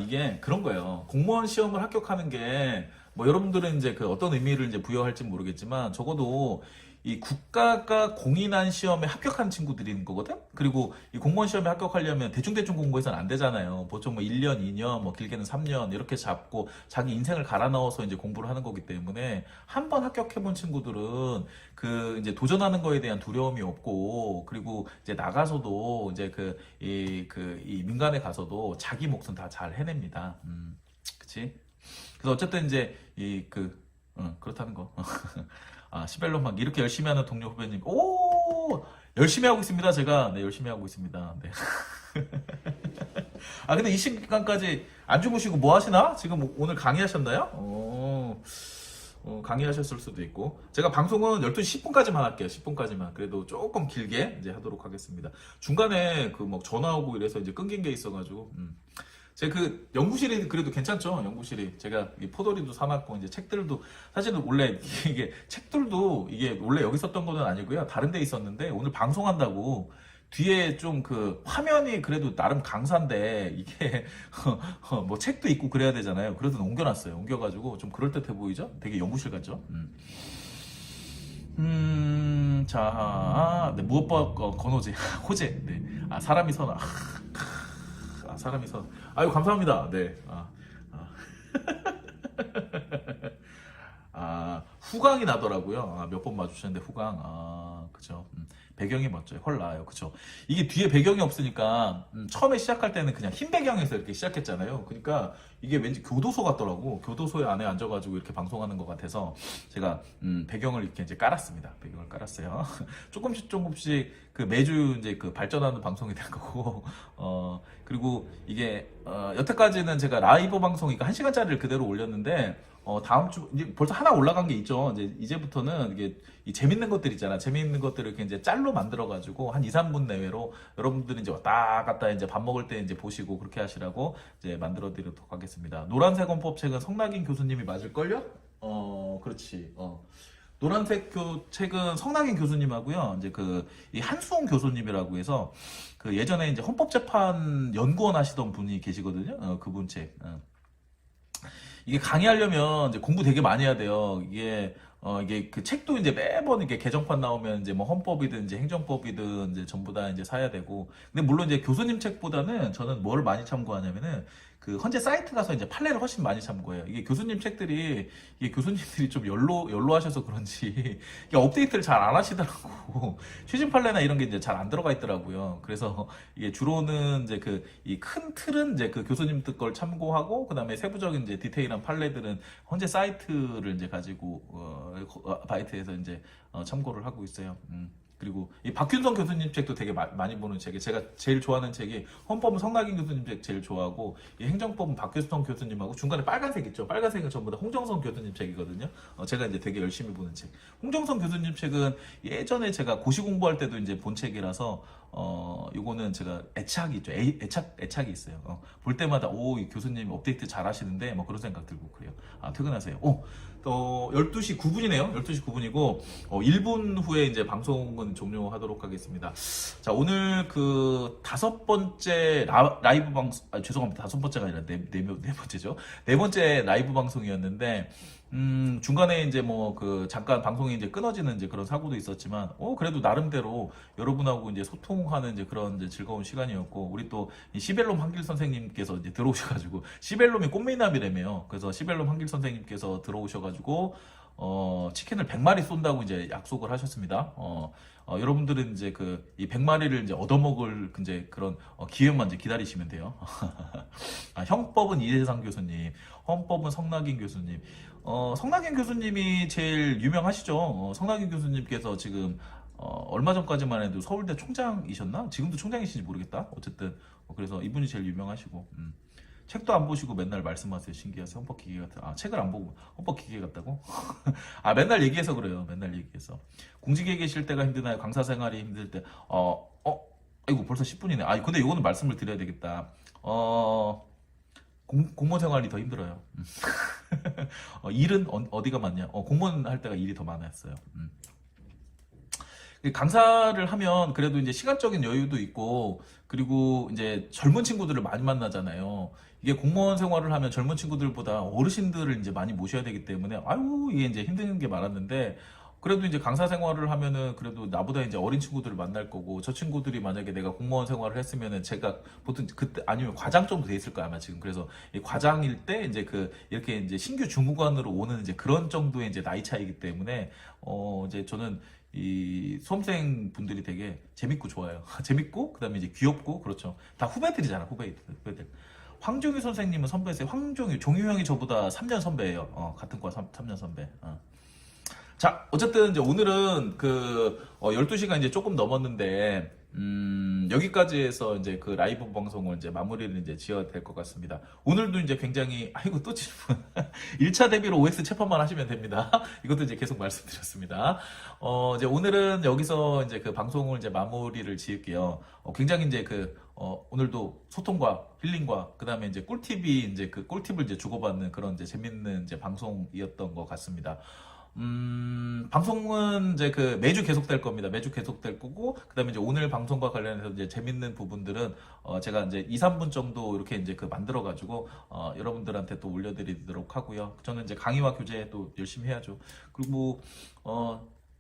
이게 그런 거예요. 공무원 시험을 합격하는 게, 뭐 여러분들은 이제 어떤 의미를 이제 부여할지 모르겠지만, 적어도 이 국가가 공인한 시험에 합격한 친구들인 거거든? 그리고 이 공무원 시험에 합격하려면 대충대충 공부해서는 안 되잖아요. 보통 뭐 1년, 2년, 뭐 길게는 3년 이렇게 잡고 자기 인생을 갈아 넣어서 이제 공부를 하는 거기 때문에 한 번 합격해본 친구들은 이제 도전하는 거에 대한 두려움이 없고 그리고 이제 나가서도 이제 이 민간에 가서도 자기 몫은 다 잘 해냅니다. 그치? 그래서 어쨌든 이제 그렇다는 거. 시벨로 막 이렇게 열심히 하는 동료 후배님. 열심히 하고 있습니다. 제가. 네, 열심히 하고 있습니다. 네. 아, 근데 이 시간까지 안 주무시고 뭐 하시나? 지금 오늘 강의하셨나요? 강의하셨을 수도 있고. 제가 방송은 12시 10분까지만 할게요. 10분까지만. 그래도 조금 길게 이제 하도록 하겠습니다. 중간에 그 뭐 전화 오고 이래서 이제 끊긴 게 있어가지고. 제 그 연구실이 그래도 괜찮죠? 연구실이. 제가 이 포도리도 사놨고, 이제 책들도, 사실은 원래 이게 책들도 이게 원래 여기 있었던 거는 아니고요. 다른 데 있었는데, 오늘 방송한다고 뒤에 좀 그 화면이 그래도 나름 강사인데, 이게 뭐 책도 있고 그래야 되잖아요. 그래서 옮겨놨어요. 옮겨가지고 좀 그럴듯해 보이죠? 되게 연구실 같죠? 자, 네, 무엇보다 건호제, 호재, 네. 아, 사람이 선아. 사람이 선. 아유, 감사합니다. 네. 후광이 나더라고요. 몇 번 마주쳤는데, 후광. 그죠. 배경이 멋져요. 헐 나요. 그죠. 이게 뒤에 배경이 없으니까, 처음에 시작할 때는 그냥 흰 배경에서 이렇게 시작했잖아요. 그러니까, 이게 왠지 교도소 같더라고. 교도소에 안에 앉아가지고 이렇게 방송하는 것 같아서, 제가, 배경을 이렇게 이제 깔았습니다. 배경을 깔았어요. 조금씩 조금씩, 그 매주 이제 그 발전하는 방송이 될 거고, 그리고 이게, 여태까지는 제가 라이브 방송, 그러니까 1시간짜리를 그대로 올렸는데, 다음 주, 이제 벌써 하나 올라간 게 있죠. 이제부터는 이게 이 재밌는 것들 있잖아. 재밌는 것들을 이렇게 이제 짤로 만들어가지고 한 2, 3분 내외로 여러분들이 이제 왔다 갔다 이제 밥 먹을 때 이제 보시고 그렇게 하시라고 이제 만들어 드리도록 하겠습니다. 노란색 헌법책은 성낙인 교수님이 맞을걸요? 그렇지. 노란색 책은 성낙인 교수님하고요. 이제 이 한수홍 교수님이라고 해서 그 예전에 이제 헌법재판 연구원 하시던 분이 계시거든요. 그분 책. 이게 강의하려면 이제 공부 되게 많이 해야 돼요. 이게 그 책도 이제 매번 이게 개정판 나오면 이제 뭐 헌법이든 이제 행정법이든 이제 전부 다 이제 사야 되고. 근데 물론 이제 교수님 책보다는 저는 뭘 많이 참고하냐면은 그 헌재 사이트 가서 이제 판례를 훨씬 많이 참고해요. 이게 교수님 책들이 이게 교수님들이 좀 연로하셔서 그런지 이게 업데이트를 잘 안 하시더라고. 최신 판례나 이런 게 이제 잘 안 들어가 있더라고요. 그래서 이게 주로는 이제 이 큰 틀은 이제 그 교수님들 걸 참고하고 그다음에 세부적인 이제 디테일한 판례들은 헌재 사이트를 이제 가지고 바이트에서 이제 참고를 하고 있어요. 그리고 이 박균성 교수님 책도 되게 많이 보는 책이에요. 제가 제일 좋아하는 책이 헌법은 성낙인 교수님 책 제일 좋아하고 이 행정법은 박균성 교수님하고 중간에 빨간색 있죠. 빨간색은 전부 다 홍정성 교수님 책이거든요. 제가 이제 되게 열심히 보는 책. 홍정성 교수님 책은 예전에 제가 고시 공부할 때도 이제 본 책이라서 요거는 제가 애착이 있죠. 애착이 있어요. 볼 때마다 이 교수님 업데이트 잘 하시는데 뭐 그런 생각 들고 그래요. 퇴근하세요. 12시 9분이네요. 12시 9분이고 1분 후에 이제 방송은 종료하도록 하겠습니다. 자, 오늘 그 5번째 라이브 방송, 죄송합니다. 5번째가 아니라 네 번째죠. 4번째 라이브 방송이었는데 중간에 이제 뭐 잠깐 방송이 이제 끊어지는 이제 그런 사고도 있었지만, 그래도 나름대로 여러분하고 이제 소통하는 이제 그런 이제 즐거운 시간이었고, 우리 또 시벨롬 한길 선생님께서 이제 들어오셔가지고, 시벨롬이 꽃미남이라며요. 그래서 시벨롬 한길 선생님께서 들어오셔가지고, 치킨을 100마리 쏜다고 이제 약속을 하셨습니다. 여러분들은 이제 이 100마리를 이제 얻어먹을 이제 그런 기회만 이제 기다리시면 돼요. 형법은 이재상 교수님, 헌법은 성낙인 교수님. 성낙인 교수님이 제일 유명하시죠. 성낙인 교수님께서 지금 얼마 전까지만 해도 서울대 총장이셨나? 지금도 총장이신지 모르겠다. 어쨌든 그래서 이분이 제일 유명하시고. 책도 안 보시고 맨날 말씀하세요. 신기하세요. 헌법 기계 같은. 책을 안 보고 헌법 기계 같다고? 맨날 얘기해서 그래요. 맨날 얘기해서. 공직에 계실 때가 힘드나요? 강사 생활이 힘들 때. 아이고 벌써 10분이네. 근데 이거는 말씀을 드려야 되겠다. 공무원 생활이 더 힘들어요. 일은 어디가 많냐? 공무원 할 때가 일이 더 많았어요. 강사를 하면 그래도 이제 시간적인 여유도 있고, 그리고 이제 젊은 친구들을 많이 만나잖아요. 이게 공무원 생활을 하면 젊은 친구들보다 어르신들을 이제 많이 모셔야 되기 때문에, 이게 이제 힘든 게 많았는데, 그래도 이제 강사 생활을 하면은 그래도 나보다 이제 어린 친구들을 만날 거고, 저 친구들이 만약에 내가 공무원 생활을 했으면은 제가 보통 그때 아니면 과장 정도 돼 있을 거야 아마 지금. 그래서 이 과장일 때 이제 이렇게 이제 신규 주무관으로 오는 이제 그런 정도의 이제 나이 차이기 때문에 이제 저는 이 수험생 분들이 되게 재밌고 좋아요. 재밌고 그다음에 이제 귀엽고 그렇죠. 다 후배들이잖아. 후배들. 황종유 선생님은 선배세요. 종유 형이 저보다 3년 선배예요. 같은 과 3년 선배. 자, 어쨌든 이제 오늘은 12시간 이제 조금 넘었는데, 여기까지 해서 이제 그 라이브 방송을 이제 마무리를 이제 지어야 될 것 같습니다. 오늘도 이제 굉장히, 아이고, 또 질문. 1차 데뷔로 OX 체포만 하시면 됩니다. 이것도 이제 계속 말씀드렸습니다. 이제 오늘은 여기서 이제 그 방송을 이제 마무리를 지을게요. 굉장히 이제 오늘도 소통과 힐링과 그 다음에 이제 꿀팁이 이제 그 꿀팁을 이제 주고받는 그런 이제 재밌는 이제 방송이었던 것 같습니다. 방송은 이제 매주 계속될 겁니다. 매주 계속될 거고, 그 다음에 이제 오늘 방송과 관련해서 이제 재밌는 부분들은, 제가 이제 2, 3분 정도 이렇게 이제 만들어가지고, 여러분들한테 또 올려드리도록 하고요. 저는 이제 강의와 교재 또 열심히 해야죠. 그리고,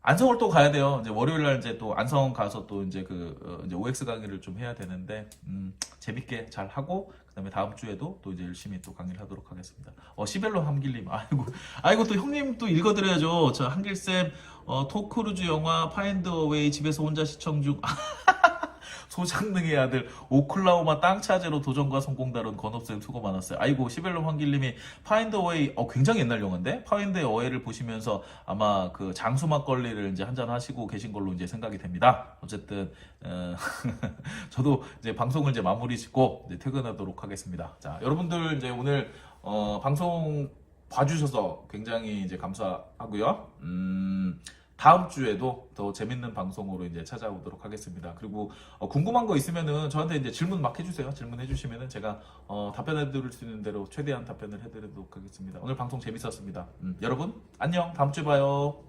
안성을 또 가야 돼요. 이제 월요일 날 이제 또 안성 가서 또 이제 이제 OX 강의를 좀 해야 되는데, 재밌게 잘 하고, 그 다음에 다음 주에도 또 이제 열심히 또 강의를 하도록 하겠습니다. 시벨로 한길님, 아이고, 또 형님 또 읽어드려야죠. 저 한길쌤, 토크루즈 영화 파인드 어웨이 집에서 혼자 시청 중. 소장능의 아들 오클라호마 땅 차지로 도전과 성공 다룬 건업쌤 수고 많았어요. 아이고 시벨롬 황길님이 파인드 어웨이 굉장히 옛날 영화인데 파인드 어웨이를 보시면서 아마 그 장수 막걸리를 이제 한잔 하시고 계신 걸로 이제 생각이 됩니다. 어쨌든 저도 이제 방송을 이제 마무리 짓고 이제 퇴근하도록 하겠습니다. 자 여러분들 이제 오늘 방송 봐주셔서 굉장히 이제 감사하고요. 다음 주에도 더 재밌는 방송으로 이제 찾아오도록 하겠습니다. 그리고 궁금한 거 있으면은 저한테 이제 질문 막 해주세요. 질문해 주시면은 제가 답변해 드릴 수 있는 대로 최대한 답변을 해드리도록 하겠습니다. 오늘 방송 재밌었습니다. 여러분 안녕. 다음 주에 봐요.